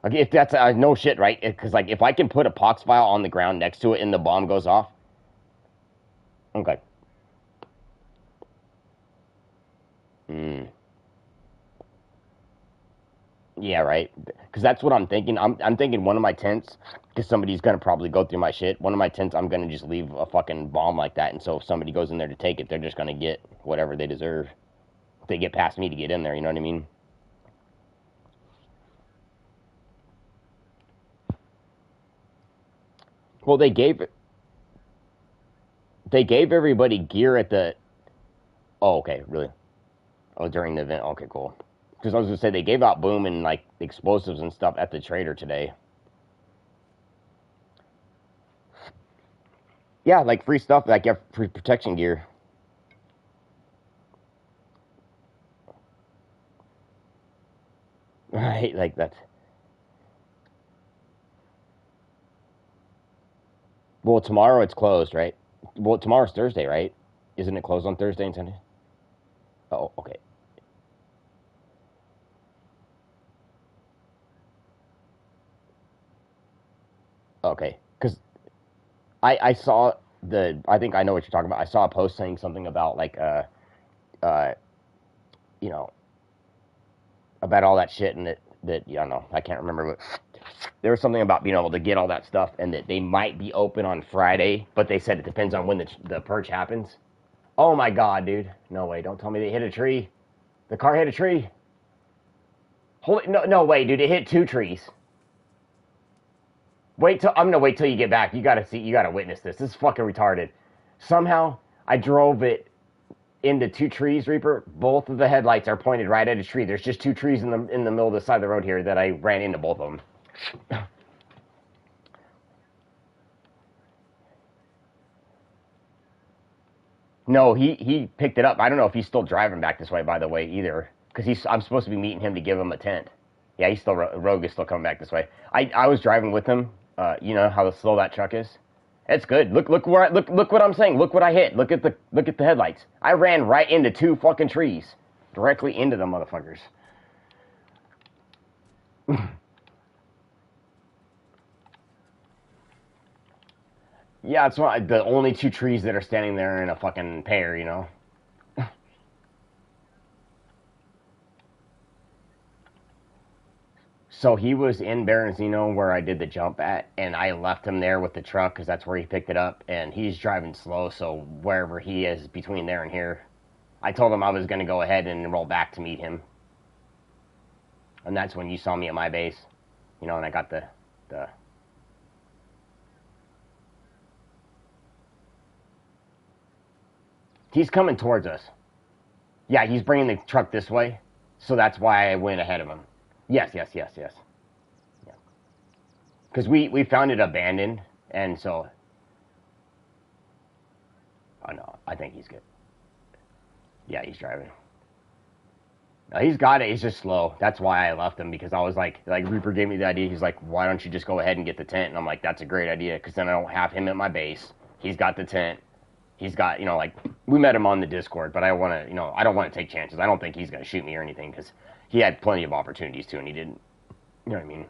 Okay, if that's no shit, right? Because like if I can put a pox file on the ground next to it and the bomb goes off. Okay. Hmm. Yeah, right. Because that's what I'm thinking. I'm thinking one of my tents, because somebody's gonna probably go through my shit. One of my tents, I'm gonna just leave a fucking bomb like that, and so if somebody goes in there to take it, they're just gonna get whatever they deserve. If they get past me to get in there, you know what I mean? Well, they gave everybody gear at the. Oh, okay, really? Oh, during the event. Okay, cool. Because I was gonna say they gave out boom and like explosives and stuff at the trader today. Yeah, like free stuff, like free protection gear. Right, like that. Well, tomorrow it's closed, right? Well, tomorrow's Thursday, right? Isn't it closed on Thursday and Sunday? Oh, okay. Okay. Because I saw I think I know what you're talking about. I saw a post saying something about like you know, about all that shit, and that I don't know, I can't remember, but there was something about being able to get all that stuff, and that they might be open on Friday, but they said it depends on when the purge happens. Oh my god, dude. No way, don't tell me they hit a tree. The car hit a tree. Holy, no way, dude, it hit 2 trees. I'm gonna wait till you get back. You gotta witness this. This is fucking retarded. Somehow, I drove it into 2 trees, Reaper. Both of the headlights are pointed right at a tree. There's just 2 trees in the middle of the side of the road here that I ran into both of them. No, he picked it up. I don't know if he's still driving back this way, by the way, either. Because I'm supposed to be meeting him to give him a tent. Yeah, he's still Rogue is still coming back this way. I was driving with him. You know how slow that truck is. It's good. Look what I'm saying. Look what I hit. Look at the headlights. I ran right into 2 fucking trees, directly into them motherfuckers. Yeah, it's one the only 2 trees that are standing there in a fucking pair, you know. So he was in Berenzino where I did the jump at, and I left him there with the truck because that's where he picked it up, and he's driving slow, so wherever he is between there and here, I told him I was going to go ahead and roll back to meet him. And that's when you saw me at my base, you know, and I got the... He's coming towards us. Yeah, he's bringing the truck this way, so that's why I went ahead of him. Yes. Yeah. Because we found it abandoned, and so... Oh, no, I think he's good. Yeah, he's driving. No, he's got it, he's just slow. That's why I left him, because I was like Reaper gave me the idea. He's like, why don't you just go ahead and get the tent? And I'm like, that's a great idea, because then I don't have him at my base. He's got the tent. He's got, you know, like, we met him on the Discord, but I want to, you know, I don't want to take chances. I don't think he's going to shoot me or anything, because he had plenty of opportunities to, and he didn't. You know what I mean?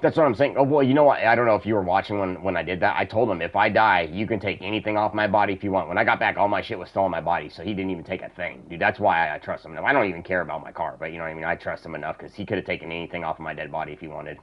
That's what I'm saying. Oh, well, you know what? I don't know if you were watching when I did that. I told him, if I die, you can take anything off my body if you want. When I got back, all my shit was still on my body, so he didn't even take a thing. Dude, that's why I trust him. I don't even care about my car, but you know what I mean? I trust him enough, because he could have taken anything off of my dead body if he wanted.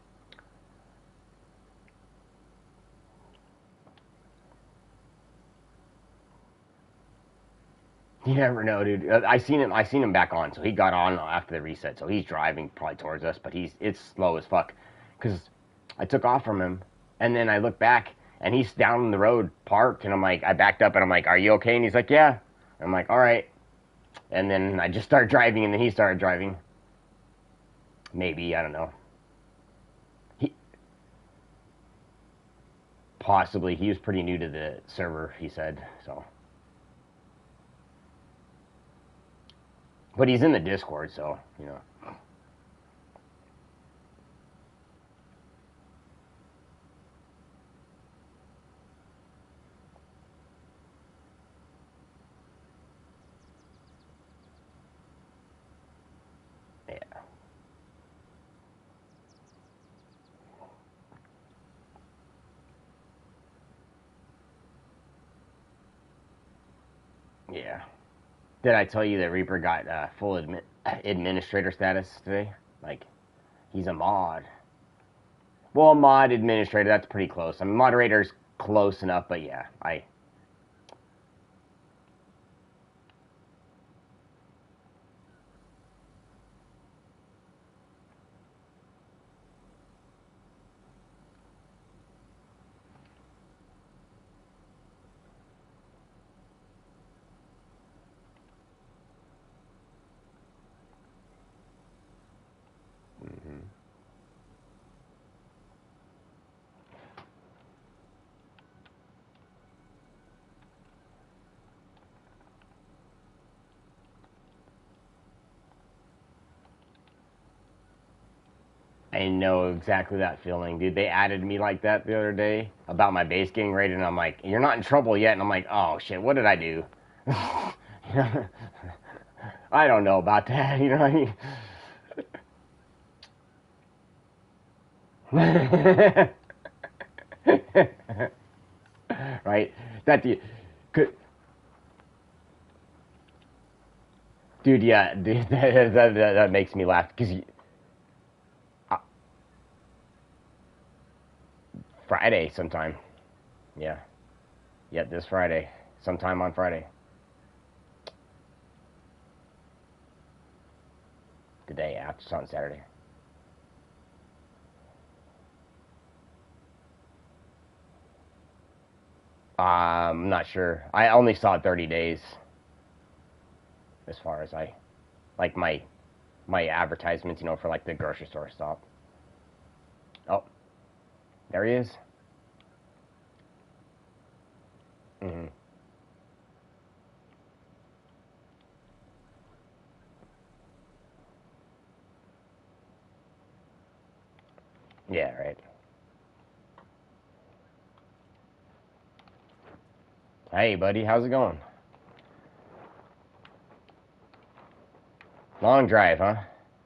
You never know, dude. I seen him back on, so he got on after the reset, so he's driving probably towards us, but it's slow as fuck. Because I took off from him, and then I look back, and he's down the road parked, and I'm like, I backed up, and I'm like, are you okay? And he's like, yeah. And I'm like, all right. And then I just started driving, and then he started driving. Maybe, I don't know. Possibly. He was pretty new to the server, he said, so... But he's in the Discord, so, you know. Yeah. Yeah. Did I tell you that Reaper got full administrator status today? Like, he's a mod. Well, a mod administrator, that's pretty close. I mean, moderator's close enough, but yeah, I know exactly that feeling, dude. They added me like that the other day about my base getting raided, and I'm like, you're not in trouble yet. And I'm like, oh, shit, what did I do? I don't know about that, you know what I mean? Right? That the could, dude. Yeah, dude, that makes me laugh because Friday sometime. Yeah. Yep, this Friday. Sometime on Friday. The day after, it's on Saturday. I'm not sure. I only saw 30 days. As far as I, like my advertisements, you know, for like the grocery store stop. Oh, there he is. Mm-hmm. Yeah, right. Hey, buddy, how's it going? Long drive, huh?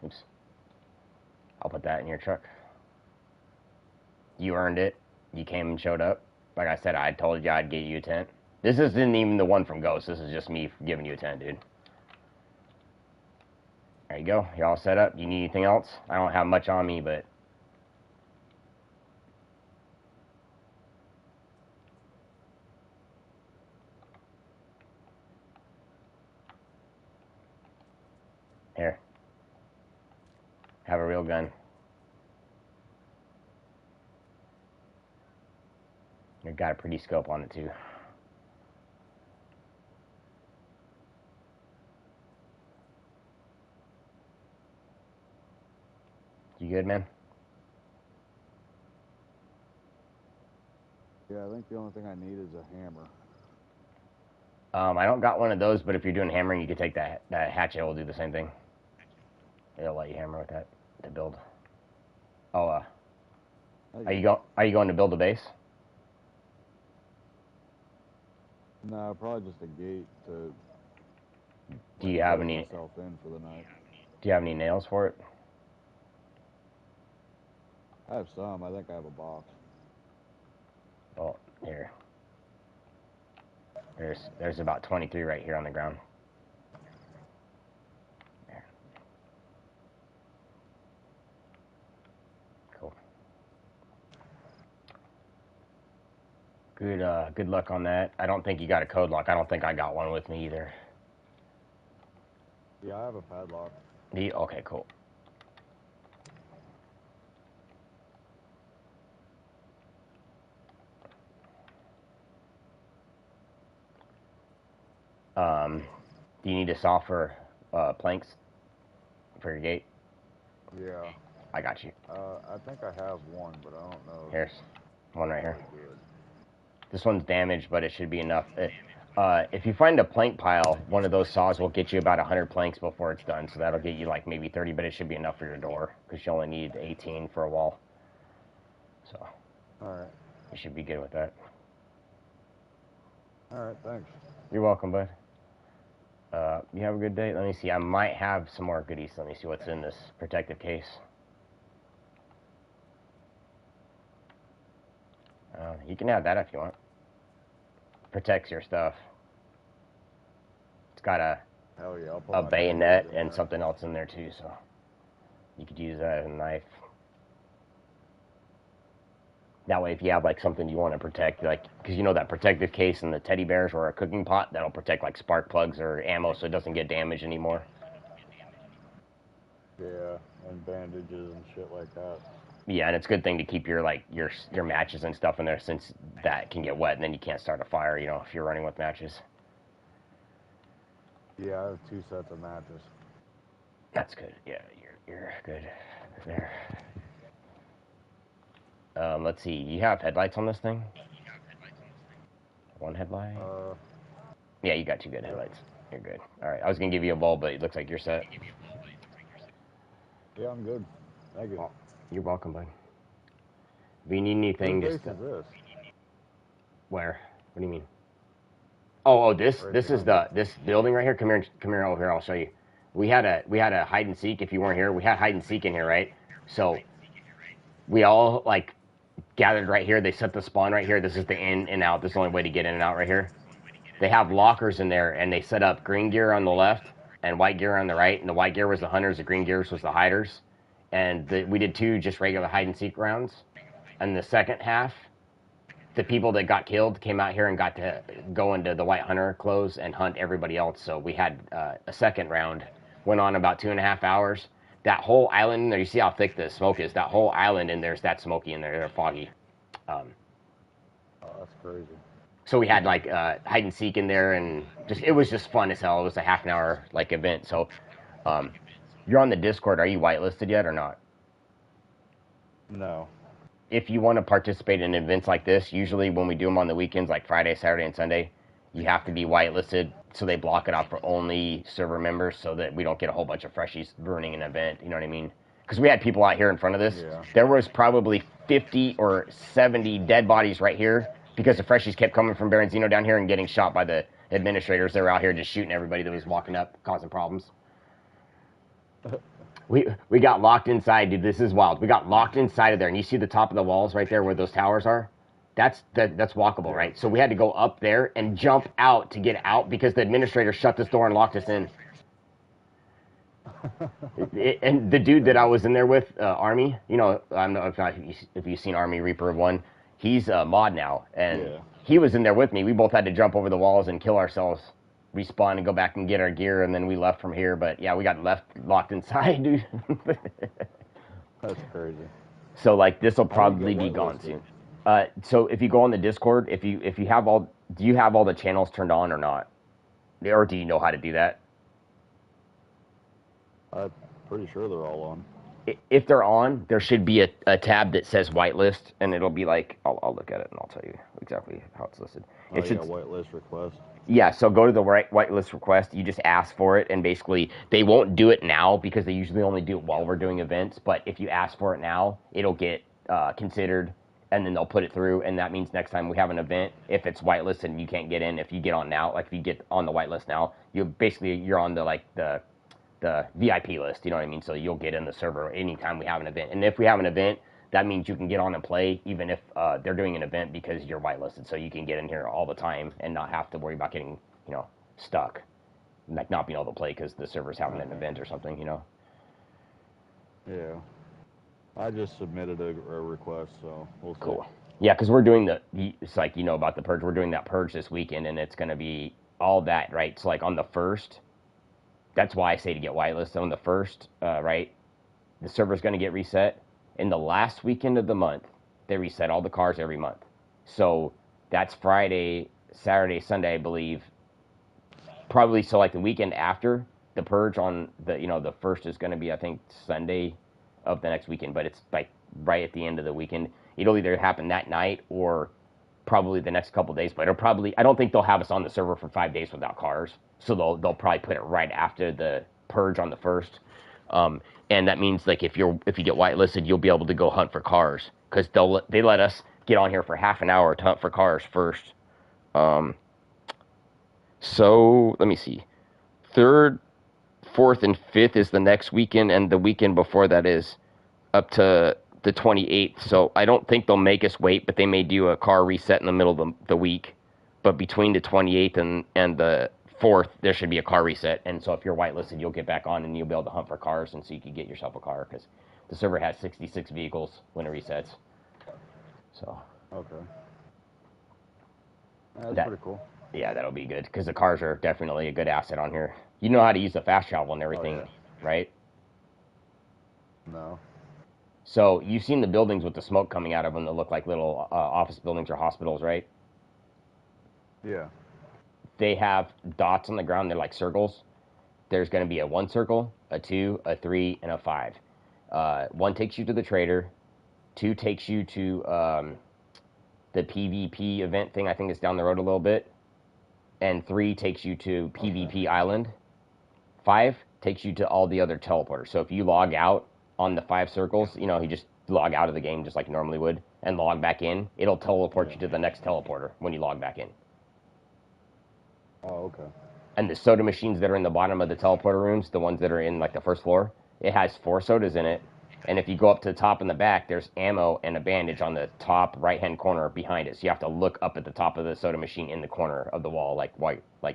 Oops. I'll put that in your truck. You earned it. You came and showed up. Like I said, I told you I'd get you a tent. This isn't even the one from Ghost. This is just me giving you a tent, dude. There you go. You're all set up. You need anything else? I don't have much on me, but... Here. Have a real gun. You got a pretty scope on it, too. You good, man? Yeah, I think the only thing I need is a hammer. I don't got one of those, but if you're doing hammering, you can take that hatchet. Will do the same thing. It'll let you hammer with that to build. Oh, are you going to build a base? No, probably just a gate to. Do you have any? Myself in for the night. Do you have any nails for it? I have some. I think I have a box. Oh, here. There's about 23 right here on the ground. There. Cool. Good luck on that. I don't think you got a code lock. I don't think I got one with me either. Yeah, I have a padlock. Okay, cool. Do you need a saw for planks for your gate? Yeah. I got you. I think I have one, but I don't know. Here's one right here. Good. This one's damaged, but it should be enough. If you find a plank pile, one of those saws will get you about 100 planks before it's done, so that'll get you like maybe 30, but it should be enough for your door, because you only need 18 for a wall. So, alright. You should be good with that. Alright, thanks. You're welcome, bud. You have a good day. Let me see. I might have some more goodies. Let me see what's in this protective case. You can have that if you want. Protects your stuff. It's got a bayonet and something else in there too, so you could use that as a knife. That way, if you have like something you want to protect, like, because you know that protective case in the teddy bears or a cooking pot, that'll protect like spark plugs or ammo, so it doesn't get damaged anymore. Yeah, and bandages and shit like that. Yeah, and it's a good thing to keep your like your matches and stuff in there, since that can get wet and then you can't start a fire, you know, if you're running with matches. Yeah, I have 2 sets of matches. That's good. Yeah, you're good there. Let's see. You have headlights on this thing? One headlight? Yeah, you got 2 good headlights. You're good. All right. I was gonna give you a bulb, but it looks like you're set. Yeah, I'm good. Thank you. Well, you're welcome, bud. If you need anything, Whose just base is this? Where? What do you mean? Oh, this Right is this building right here. Come here over here. I'll show you. We had a hide and seek. If you weren't here, we had hide and seek in here, right? So we all like gathered right here. They set the spawn right here. This is the in and out. This is the only way to get in and out right here. They have lockers in there, and they set up green gear on the left and white gear on the right. And the white gear was the hunters, the green gear was the hiders. And we did 2 just regular hide and seek rounds. And the second half, the people that got killed came out here and got to go into the white hunter clothes and hunt everybody else. So we had a second round, went on about 2.5 hours. That whole island in there, you see how thick the smoke is. That whole island in there is that smoky in there. They're foggy. Oh, that's crazy. So we had like hide and seek in there, and it was just fun as hell. It was a half an hour like event. So you're on the Discord. Are you whitelisted yet or not? No. If you want to participate in events like this, usually when we do them on the weekends, like Friday, Saturday, and Sunday, you have to be whitelisted. So they block it off for only server members, so that we don't get a whole bunch of freshies ruining an event. You know what I mean? Because we had people out here in front of this. Yeah. There was probably 50 or 70 dead bodies right here because the freshies kept coming from Baronzino down here and getting shot by the administrators. They were out here just shooting everybody that was walking up, causing problems. We got locked inside, dude. This is wild. We got locked inside of there, and you see the top of the walls right there where those towers are? That's walkable, right? So we had to go up there and jump out to get out because the administrator shut this door and locked us in. And the dude that I was in there with, Army, you know, I don't know if you've seen Army Reaper of 1, he's a mod now, and he was in there with me. We both had to jump over the walls and kill ourselves, respawn and go back and get our gear, and then we left from here. But yeah, we got locked inside, dude. That's crazy. So like this will probably be gone soon. So if you go on the Discord, if you have do you have all the channels turned on or not? Or do you know how to do that? I'm pretty sure they're all on. If they're on, there should be a tab that says whitelist, and it'll be like, I'll look at it and I'll tell you exactly how it's listed. It should whitelist request. Yeah, so go to the whitelist request. You just ask for it, and basically they won't do it now because they usually only do it while we're doing events. But if you ask for it now, it'll get considered, and then they'll put it through. And that means next time we have an event, if it's whitelisted and you can't get in, if you get on now, like if you get on the whitelist now, you're on the VIP list, you know what I mean? So you'll get in the server anytime we have an event. And if we have an event, that means you can get on and play even if they're doing an event because you're whitelisted. So you can get in here all the time and not have to worry about getting, stuck. Like not being able to play because the server's having an event or something, Yeah. I just submitted a request, so we'll see. Cool. Yeah, because we're doing it's like, about the purge. We're doing that purge this weekend, and it's going to be all that, right? So like on the 1st, that's why I say to get whitelisted on the 1st, right? The server's going to get reset. In the last weekend of the month, they reset all the cars every month. So that's Friday, Saturday, Sunday, I believe. Probably so like the weekend after the purge on the 1st is going to be, I think, Sunday of the next weekend, but it's like right at the end of the weekend. It'll either happen that night or probably the next couple days, but I don't think they'll have us on the server for 5 days without cars. So they'll probably put it right after the purge on the 1st. And that means like if you get whitelisted, you'll be able to go hunt for cars because they let us get on here for half an hour to hunt for cars first. So let me see. 3rd, 4th, and 5th is the next weekend, and the weekend before that is up to the 28th. So I don't think they'll make us wait, but they may do a car reset in the middle of the week. But between the 28th and the 4th, there should be a car reset. And so if you're whitelisted, you'll get back on and you'll be able to hunt for cars, and so you can get yourself a car because the server has 66 vehicles when it resets. So. Okay. That's pretty cool. Yeah, that'll be good because the cars are definitely a good asset on here. You know how to use the fast travel and everything, right? No. So you've seen the buildings with the smoke coming out of them that look like little office buildings or hospitals, right? Yeah. They have dots on the ground. They're like circles. There's going to be a 1 circle, a 2, a 3, and a 5. 1 takes you to the trader. 2 takes you to the PvP event thing. I think it's down the road a little bit. And 3 takes you to PvP Island. 5 takes you to all the other teleporters. So if you log out on the 5 circles, you just log out of the game just like you normally would and log back in, it'll teleport you to the next teleporter when you log back in. Oh, okay. And the soda machines that are in the bottom of the teleporter rooms, the ones that are in like the 1st floor, it has 4 sodas in it, And if you go up to the top and the back, there's ammo and a bandage on the top right-hand corner behind it. So you have to look up at the top of the soda machine in the corner of the wall, like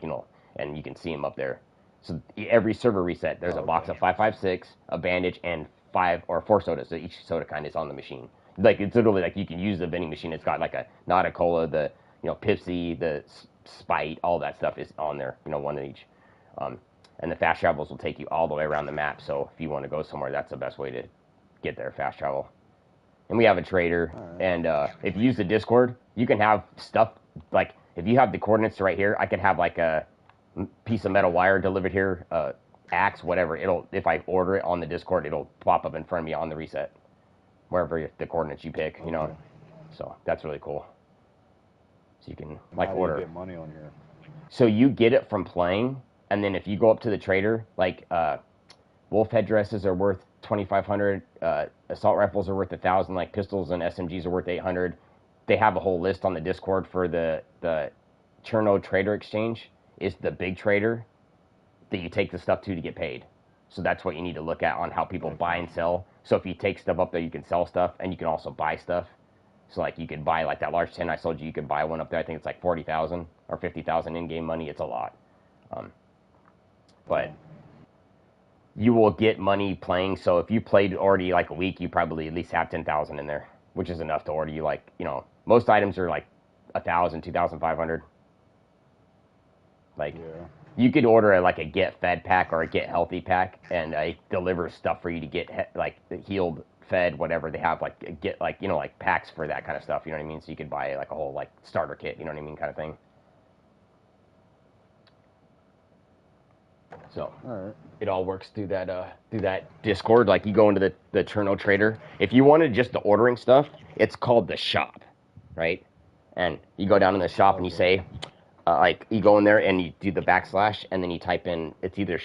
you know, and you can see them up there. So every server reset, there's a box of 5.56, a bandage, and 5 or 4 sodas. So each soda kind is on the machine. Like it's literally like you can use the vending machine. It's got like a Nada Cola, the Pepsi, the Sprite, all that stuff is on there. One of each. And the fast travels will take you all the way around the map. So if you want to go somewhere, that's the best way to get there, fast travel. And we have a trader. Right. And if you use the Discord, you can have stuff like if you have the coordinates right here, I could have like a piece of metal wire delivered here, axe, whatever. If I order it on the Discord, it'll pop up in front of me on the reset, wherever the coordinates you pick. So that's really cool. So you can order. You get money on here? So you get it from playing, and then if you go up to the trader, like wolf headdresses are worth 2,500, assault rifles are worth 1,000, like pistols and SMGs are worth 800. They have a whole list on the Discord for the Cherno Trader Exchange. Is the big trader that you take the stuff to get paid. So that's what you need to look at on how people buy and sell. So if you take stuff up there, you can sell stuff, and you can also buy stuff. So like you could buy like that large tin I sold you. You could buy one up there. I think it's like 40,000 or 50,000 in-game money. It's a lot, but you will get money playing. So if you played already like a week, you probably at least have 10,000 in there, which is enough to order you most items are like 1,000, 2,500. Like you could order like a get fed pack or a get healthy pack, and it delivers stuff for you to get like healed, fed, whatever. They have like get like like packs for that kind of stuff. You know what I mean? So you could buy like a whole like starter kit. You know what I mean, kind of thing. So it all works through that Discord. Like you go into the Cherno Trader. If you wanted just the ordering stuff, it's called the shop, right? And you go down in the shop and you say, like you go in there and you do the / and then you type in, it's either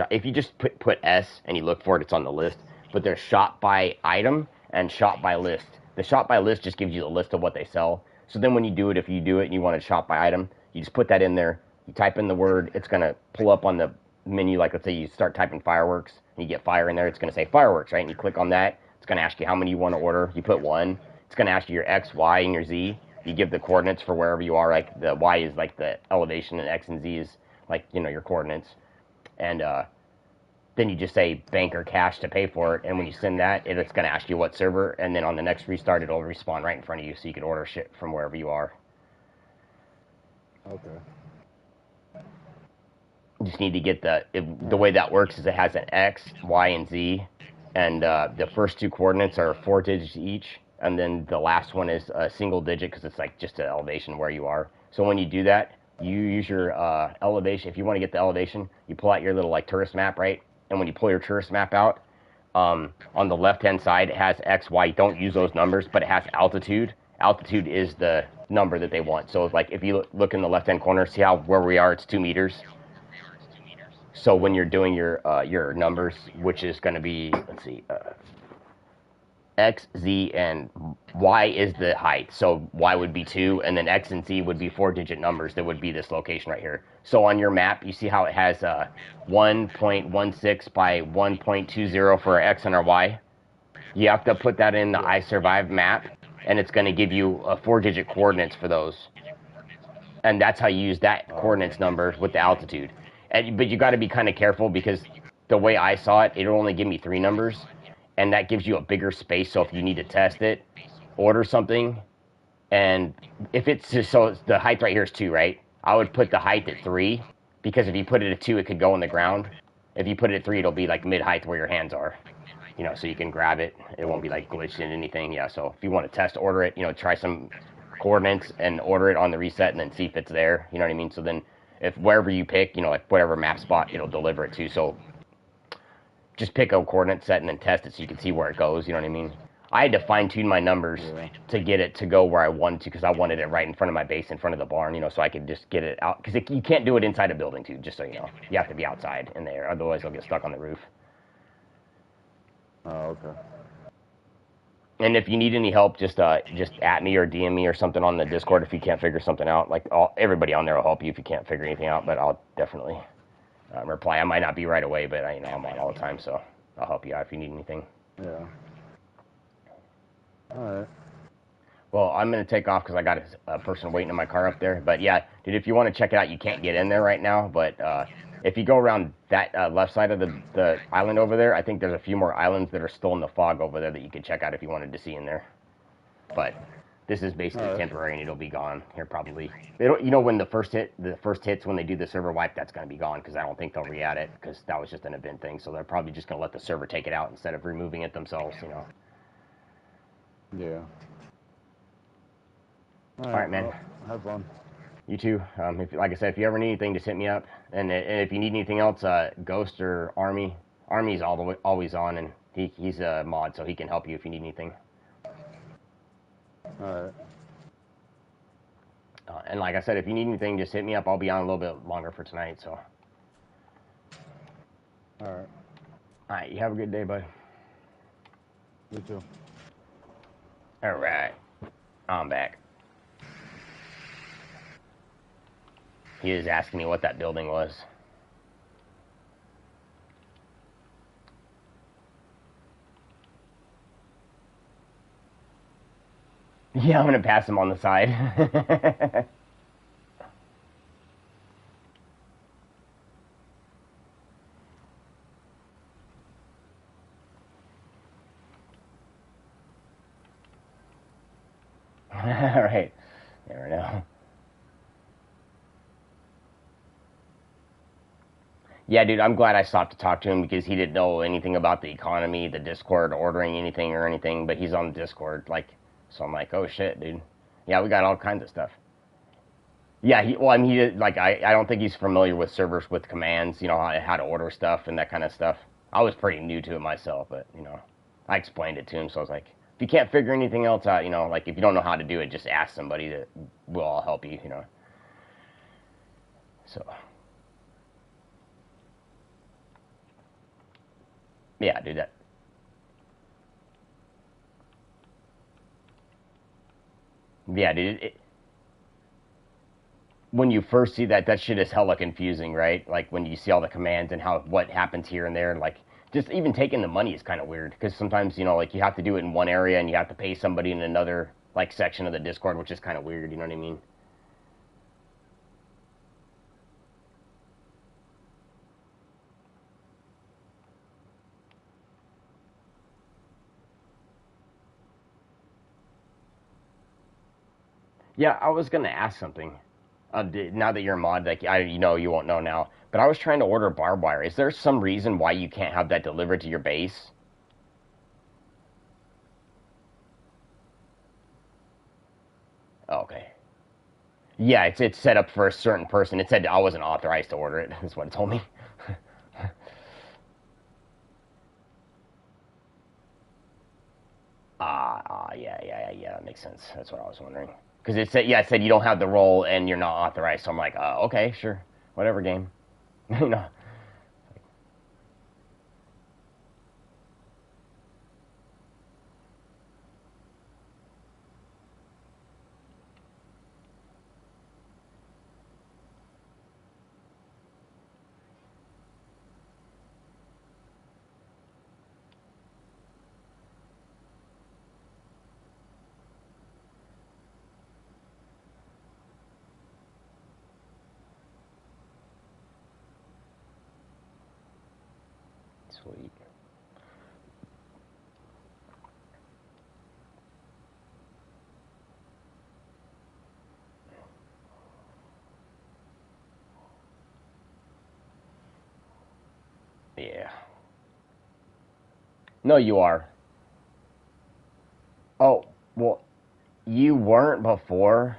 if you just put S and you look for it, it's on the list. But there's shop by item and shop by list. The shop by list just gives you the list of what they sell. So then when you do it, if you do it and you want to shop by item, you just put that in there. You type in the word. It's gonna pull up on the menu. Like let's say you start typing fireworks and you get fire in there. It's gonna say fireworks, right? And you click on that. It's gonna ask you how many you want to order. You put 1. It's gonna ask you your X, Y, and your Z. You give the coordinates for wherever you are. Like the Y is like the elevation, and X and Z is like your coordinates. And then you just say bank or cash to pay for it. And when you send that, it's going to ask you what server. And then on the next restart, it'll respawn right in front of you, so you can order shit from wherever you are. Okay. You just need to get the way that works is it has an X, Y, and Z. And the first 2 coordinates are 4 digits each. And then the last one is a single digit because it's like just an elevation where you are. So when you do that, you use your elevation. If you want to get the elevation, you pull out your little like tourist map, right? And when you pull your tourist map out, on the left-hand side, it has X, Y. Don't use those numbers, but it has altitude. Altitude is the number that they want. So it's like if you look in the left-hand corner, see how where we are, it's 2 meters. So when you're doing your numbers, which is going to be, let's see, X, Z, and Y is the height. So Y would be 2, and then X and Z would be 4-digit numbers that would be this location right here. So on your map, you see how it has 1.16 by 1.20 for our X and our Y? You have to put that in the I Survive map, and it's going to give you 4-digit coordinates for those. And that's how you use that coordinates number with the altitude. But you got to be kind of careful because the way I saw it, it'll only give me 3 numbers. And that gives you a bigger space, so if you need to test it, order something, and if it's just, so the height right here is 2, right? I would put the height at 3, because if you put it at 2, it could go on the ground. If you put it at 3, it'll be like mid-height where your hands are, so you can grab it. It won't be like glitched in anything, yeah. So if you want to test order it, try some coordinates and order it on the reset and then see if it's there, you know what I mean? So then if wherever you pick, like whatever map spot, it'll deliver it to, so just pick a coordinate set and then test it so you can see where it goes, you know what I mean? I had to fine-tune my numbers to get it to go where I wanted to, because I wanted it right in front of my base, in front of the barn, so I could just get it out. Because you can't do it inside a building, too, just so you know. You have to be outside in the air, otherwise it'll get stuck on the roof. Oh, okay. And if you need any help, just at me or DM me or something on the Discord if you can't figure something out. Like, everybody on there will help you if you can't figure anything out, but I'll definitely reply. I might not be right away, but I'm on all the time, so I'll help you out if you need anything. Yeah. Alright. Well, I'm gonna take off because I got a person waiting in my car up there. But yeah, dude, if you want to check it out, you can't get in there right now. But if you go around that left side of the island over there, I think there's a few more islands that are still in the fog over there that you can check out if you wanted to see in there. But this is basically temporary, and it'll be gone here probably. You know, when the first hits when they do the server wipe, that's gonna be gone because I don't think they'll re-add it because that was just an event thing. So they're probably just gonna let the server take it out instead of removing it themselves. You know. Yeah. All right, man. Well, have fun. You too. If, like I said, if you ever need anything, just hit me up. And if you need anything else, Ghost or Army's always on, and he's a mod, so he can help you if you need anything. Alright. And like I said, if you need anything, just hit me up. I'll be on a little bit longer for tonight. So. Alright. All right. You have a good day, bud. You too. All right. I'm back. He was asking me what that building was. Yeah, I'm gonna pass him on the side. All right. Never know. Yeah, dude, I'm glad I stopped to talk to him because he didn't know anything about the economy, the Discord, ordering anything or anything, but he's on the Discord, like, so I'm like, oh shit, dude. Yeah, we got all kinds of stuff. Yeah, well, I mean, I don't think he's familiar with servers with commands, you know, how to order stuff and that kind of stuff. I was pretty new to it myself, but, you know, I explained it to him, so I was like, if you can't figure anything else out, you know, like, if you don't know how to do it, just ask somebody that will all help you, you know. So. Yeah, dude, that. Yeah, dude. When you first see that shit is hella confusing, right? Like when you see all the commands and what happens here and there, and like just even taking the money is kind of weird because sometimes you know like you have to do it in one area and you have to pay somebody in another like section of the Discord, which is kind of weird. You know what I mean? Yeah, I was gonna ask something. Now that you're a mod, like you know you won't know now, but I was trying to order barbed wire. Is there some reason why you can't have that delivered to your base? Oh, okay. Yeah, it's set up for a certain person. It said I wasn't authorized to order it. That's what it told me. Yeah, that makes sense. That's what I was wondering. Because it said you don't have the role and you're not authorized. So I'm like, okay, sure, whatever, game. you know. Sweet. Yeah. No, you are. Oh, well, you weren't before.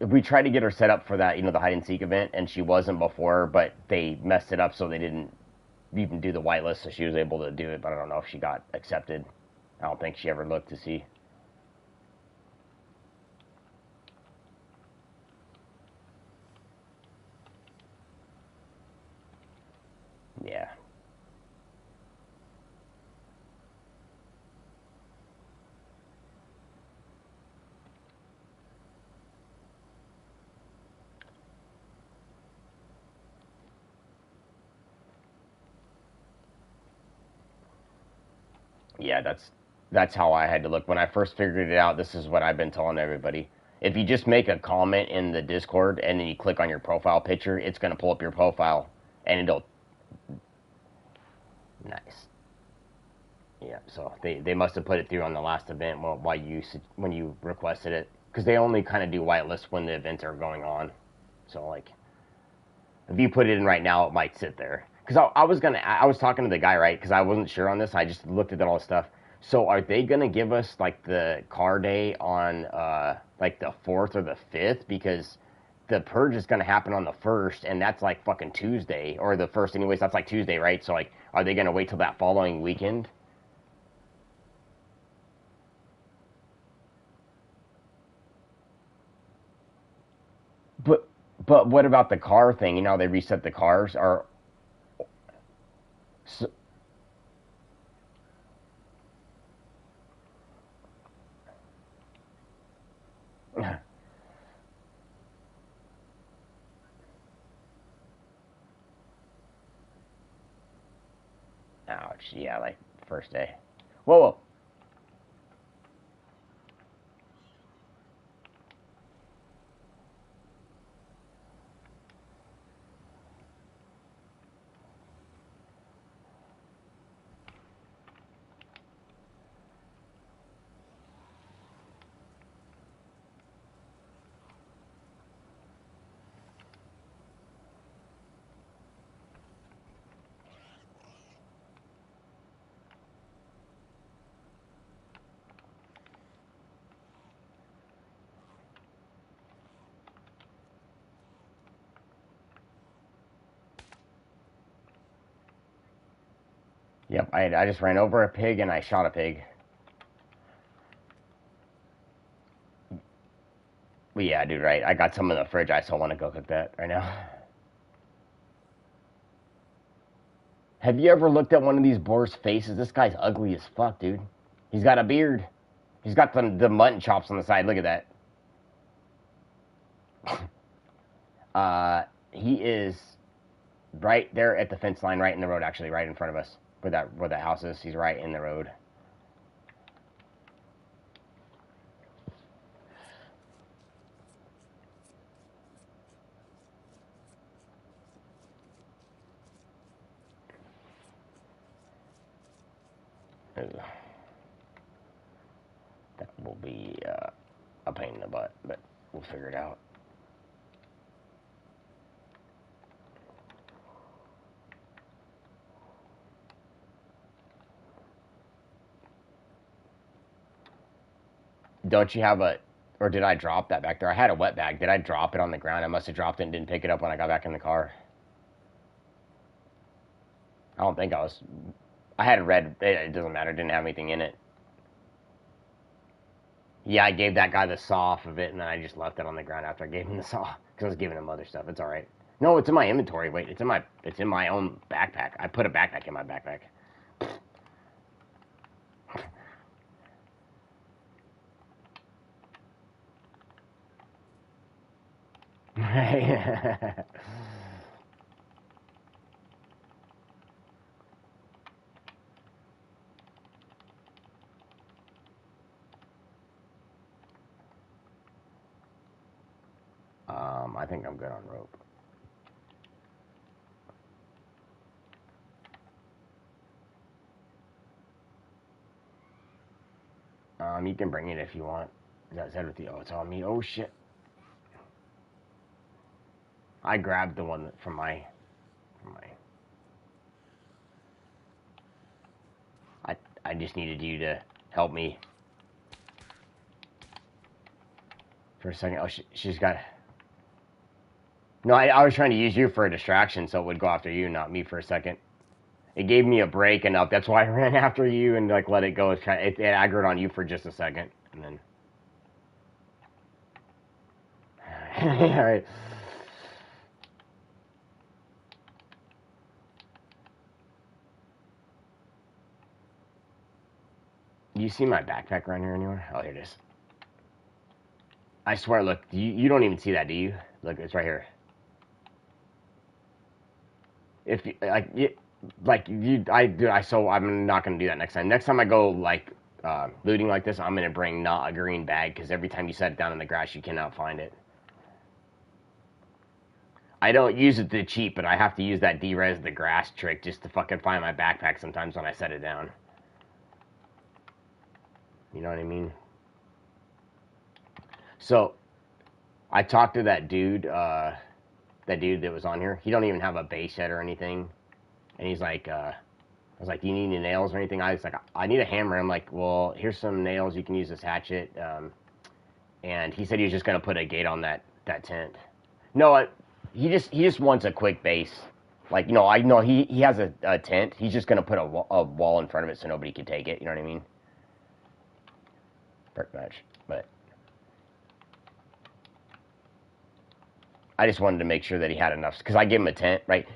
We tried to get her set up for that, you know, the hide and seek event, and she wasn't before, but they messed it up so they didn't even do the whitelist, so she was able to do it, but I don't know if she got accepted. I don't think she ever looked to see. Yeah. Yeah, that's how I had to look when I first figured it out. This is what I've been telling everybody. If you just make a comment in the Discord and then you click on your profile picture, it's gonna pull up your profile and it'll. Nice. Yeah, so they must have put it through on the last event when you requested it, because they only kind of do whitelist when the events are going on. So like, if you put it in right now, it might sit there. Because I was talking to the guy, right? Because I wasn't sure on this. I just looked at all the stuff. So are they gonna give us like the car day on like the 4th or the 5th? Because the purge is gonna happen on the 1st, and that's like fucking Tuesday, or the 1st anyways. That's like Tuesday, right? So like, are they gonna wait till that following weekend? But but what about the car thing? You know, they reset the cars. Or so, ouch. Yeah, like first day. Whoa, whoa. Yep, I just ran over a pig and I shot a pig. But yeah, dude, right. I got some in the fridge. I still want to go cook that right now. Have you ever looked at one of these boars' faces? This guy's ugly as fuck, dude. He's got a beard. He's got the mutton chops on the side. Look at that. He is right there at the fence line, right in the road, actually, right in front of us, where that house is. He's right in the road. Ugh. That will be a pain in the butt, but we'll figure it out. Don't you have a, or did I drop that back there? I had a wet bag. Did I drop it on the ground? I must have dropped it and didn't pick it up when I got back in the car. I don't think I was. I had a red. It doesn't matter. It didn't have anything in it. Yeah, I gave that guy the saw off of it, and then I just left it on the ground after I gave him the saw because I was giving him other stuff. It's all right. No, it's in my inventory. Wait, it's in my own backpack. I put a backpack in my backpack. I think I'm good on rope. You can bring it if you want. Is that with the? Oh, it's on me. Oh shit! I grabbed the one from my. I just needed you to help me for a second. Oh, she's got. No, I was trying to use you for a distraction, so it would go after you, not me, for a second. It gave me a break enough. That's why I ran after you and like let it go. It aggroed on you for just a second, and then. All right. Do you see my backpack around here anywhere? Oh, here it is. I swear, look, you don't even see that, do you? Look, it's right here. If you, like, like so I'm not gonna do that next time. Next time I go like looting like this, I'm gonna bring not a green bag because every time you set it down in the grass, you cannot find it. I don't use it to cheat, but I have to use that derez the grass trick just to fucking find my backpack sometimes when I set it down. You know what I mean? So I talked to that dude that was on here. He don't even have a base yet or anything, and he's like, I was like, do you need any nails or anything? I was like, I need a hammer. I'm like, well, here's some nails. You can use this hatchet. And he said he was just gonna put a gate on that tent. No, he just wants a quick base. Like, I know he has a tent. He's just gonna put a wall in front of it so nobody can take it. You know what I mean? Pretty much. But I just wanted to make sure that he had enough because I gave him a tent, right?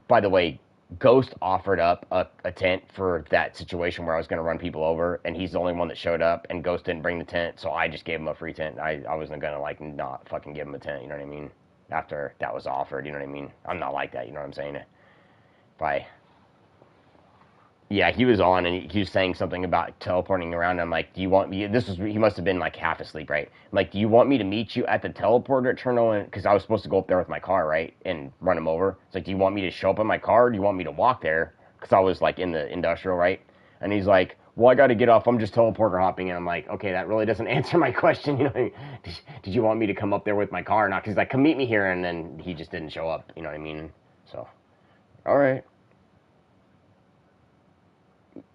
By the way, Ghost offered up a tent for that situation where I was going to run people over, and he's the only one that showed up, and Ghost didn't bring the tent, so I just gave him a free tent. I wasn't going to, like, not fucking give him a tent, you know what I mean? After that was offered, you know what I mean? I'm not like that, you know what I'm saying? Yeah, he was on, and he was saying something about teleporting around. I'm like, do you want me? He must have been like half asleep, right? I'm like, do you want me to meet you at the teleporter terminal? Because I was supposed to go up there with my car, right, and run him over. It's like, do you want me to show up in my car, or do you want me to walk there? Because I was like in the industrial, right? And he's like, well, I got to get off. I'm just teleporter hopping, and I'm like, okay, that really doesn't answer my question. You know, did you want me to come up there with my car or not? Because he's like, come meet me here, and then he just didn't show up. You know what I mean? So, all right.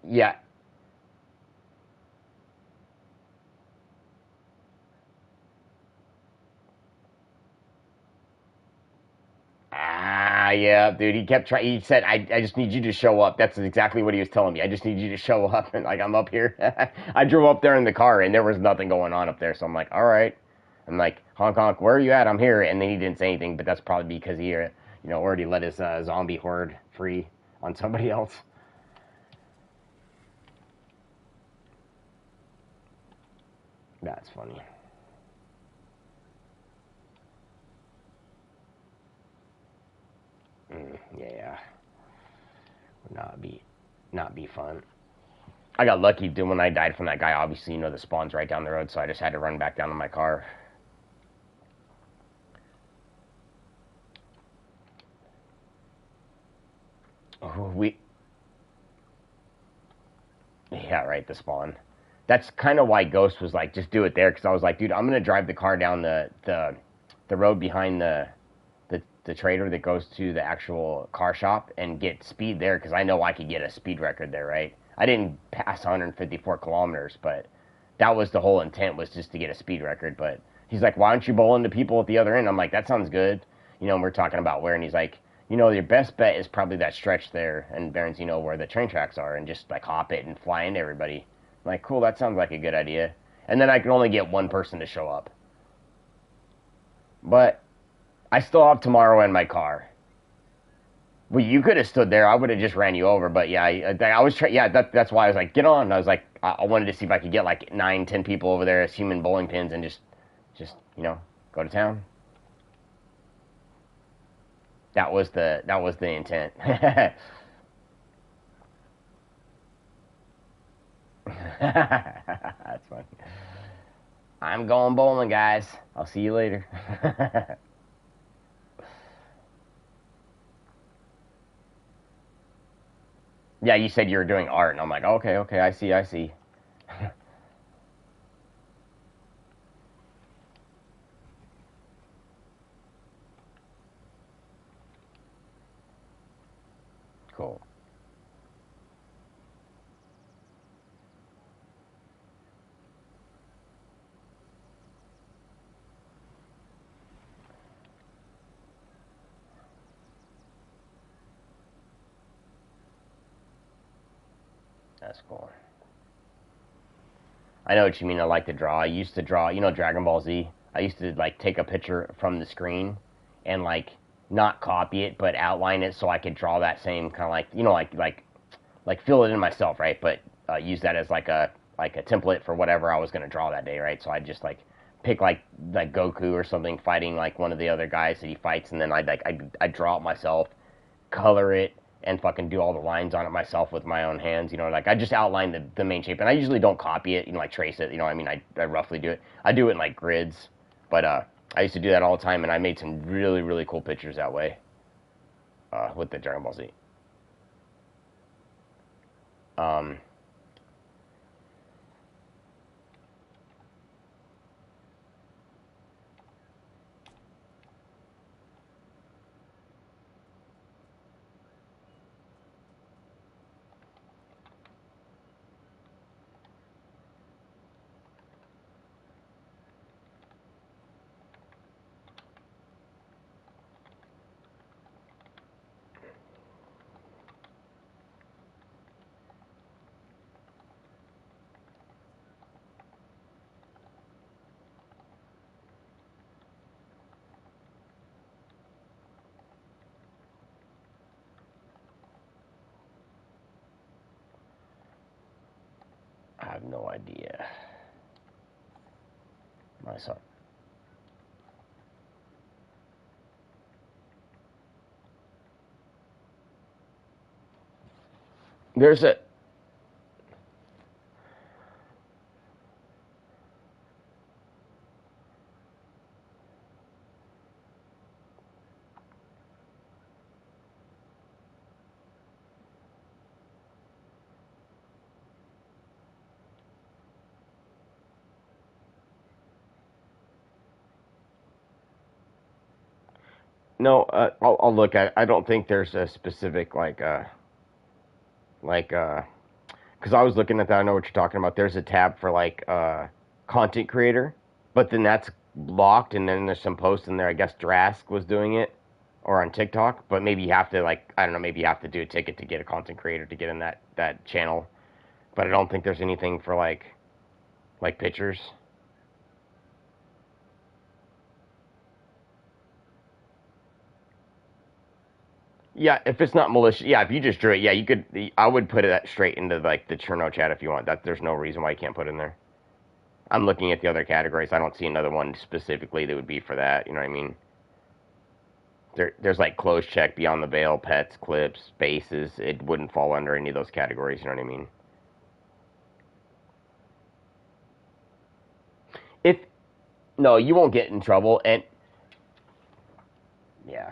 Yeah. Yeah, dude. He kept trying. He said, I just need you to show up. That's exactly what he was telling me. I just need you to show up. And, like, I'm up here. I drove up there in the car, and there was nothing going on up there. So I'm like, all right. I'm like, honk, honk, where are you at? I'm here. And then he didn't say anything, but that's probably because he, already let his zombie horde free on somebody else. That's funny. Yeah. Would not be fun. I got lucky when I died from that guy. Obviously, the spawn's right down the road, so I just had to run back down to my car. Oh, yeah, right, the spawn. That's kind of why Ghost was like, just do it there, because I was like, dude, I'm gonna drive the car down the road behind the trader that goes to the actual car shop and get speed there, because I know I could get a speed record there, right? I didn't pass 154 kilometers, but that was the whole intent, was just to get a speed record. But he's like, why don't you bowl into people at the other end? I'm like, that sounds good. And we're talking about where, and he's like, your best bet is probably that stretch there in Barons, where the train tracks are, and just like hop it and fly into everybody. I'm like, cool, that sounds like a good idea. And then I can only get one person to show up. But I still have tomorrow in my car. Well, you could have stood there. I would have just ran you over. But yeah, I was trying. Yeah, that's why I was like, get on. I was like, I wanted to see if I could get like 9, 10 people over there as human bowling pins and just go to town. That was the intent. That's funny. I'm going bowling, guys. I'll see you later. Yeah, you said you were doing art, and I'm like, okay, I see. Cool. That's cool. I know what you mean. I like to draw. I used to draw, Dragon Ball Z. I used to like take a picture from the screen and like not copy it, but outline it so I could draw that same kind of like, like fill it in myself, right? But use that as like a template for whatever I was gonna draw that day, right? So I just like pick like Goku or something fighting like one of the other guys that he fights, and then I draw it myself, color it, and fucking do all the lines on it myself with my own hands. You know, like I just outline the main shape, and I usually don't copy it. You know, like trace it. You know, what I mean, I roughly do it. I do it in like grids, but I used to do that all the time, and I made some really really cool pictures that way with the Dragon Ball Z. I have no idea. My son. There's a no. I'll look at it. I don't think there's a specific like because I was looking at that. I know what you're talking about. There's a tab for like content creator, but then that's locked, and then there's some posts in there. I guess Drask was doing it, or on TikTok. But maybe you have to like I don't know. Maybe you have to do a ticket to get a content creator to get in that channel. But I don't think there's anything for like pictures. Yeah, if it's not malicious, yeah, if you just drew it, yeah, you could. I would put it straight into like the Cherno chat if you want. That there's no reason why you can't put it in there. I'm looking at the other categories. I don't see another one specifically that would be for that. You know what I mean? There's like close check, beyond the veil, pets, clips, spaces. It wouldn't fall under any of those categories. You know what I mean? If no, you won't get in trouble. And yeah,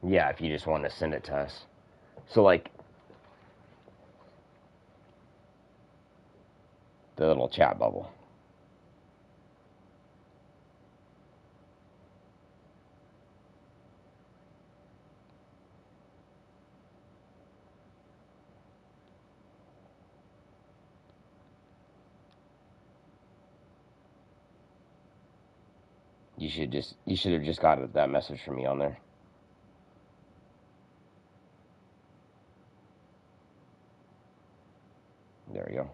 yeah. If you just want to send it to us, so like the little chat bubble. You should have just got that message from me on there. There we go.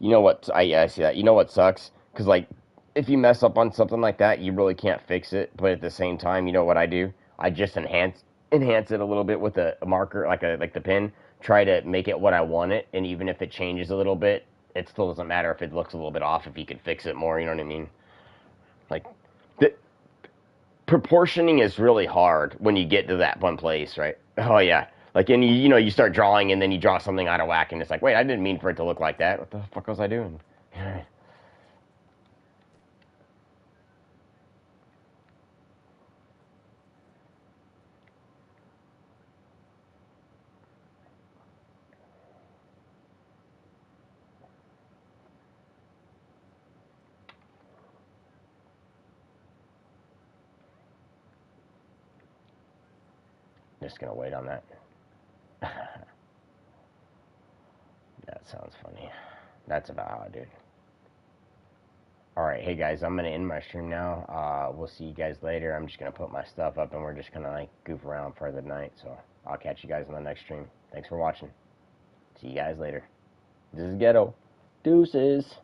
You know what? I see that. You know what sucks? Because like, if you mess up on something like that, you really can't fix it. But at the same time, you know what I do? I just enhance it a little bit with a marker, like the pen. Try to make it what I want it, and even if it changes a little bit, it still doesn't matter if it looks a little bit off. If you can fix it more, you know what I mean? Like, the proportioning is really hard when you get to that one place, right? Oh yeah. Like, and you know, you start drawing, and then you draw something out of whack, and it's like, wait, I didn't mean for it to look like that. What the fuck was I doing? Just gonna wait on that. That sounds funny. That's about how I do it. Alright, hey guys, I'm gonna end my stream now. We'll see you guys later. I'm just gonna put my stuff up, and we're just gonna like goof around for the night, so I'll catch you guys in the next stream. Thanks for watching. See you guys later. This is Ghetto. Deuces.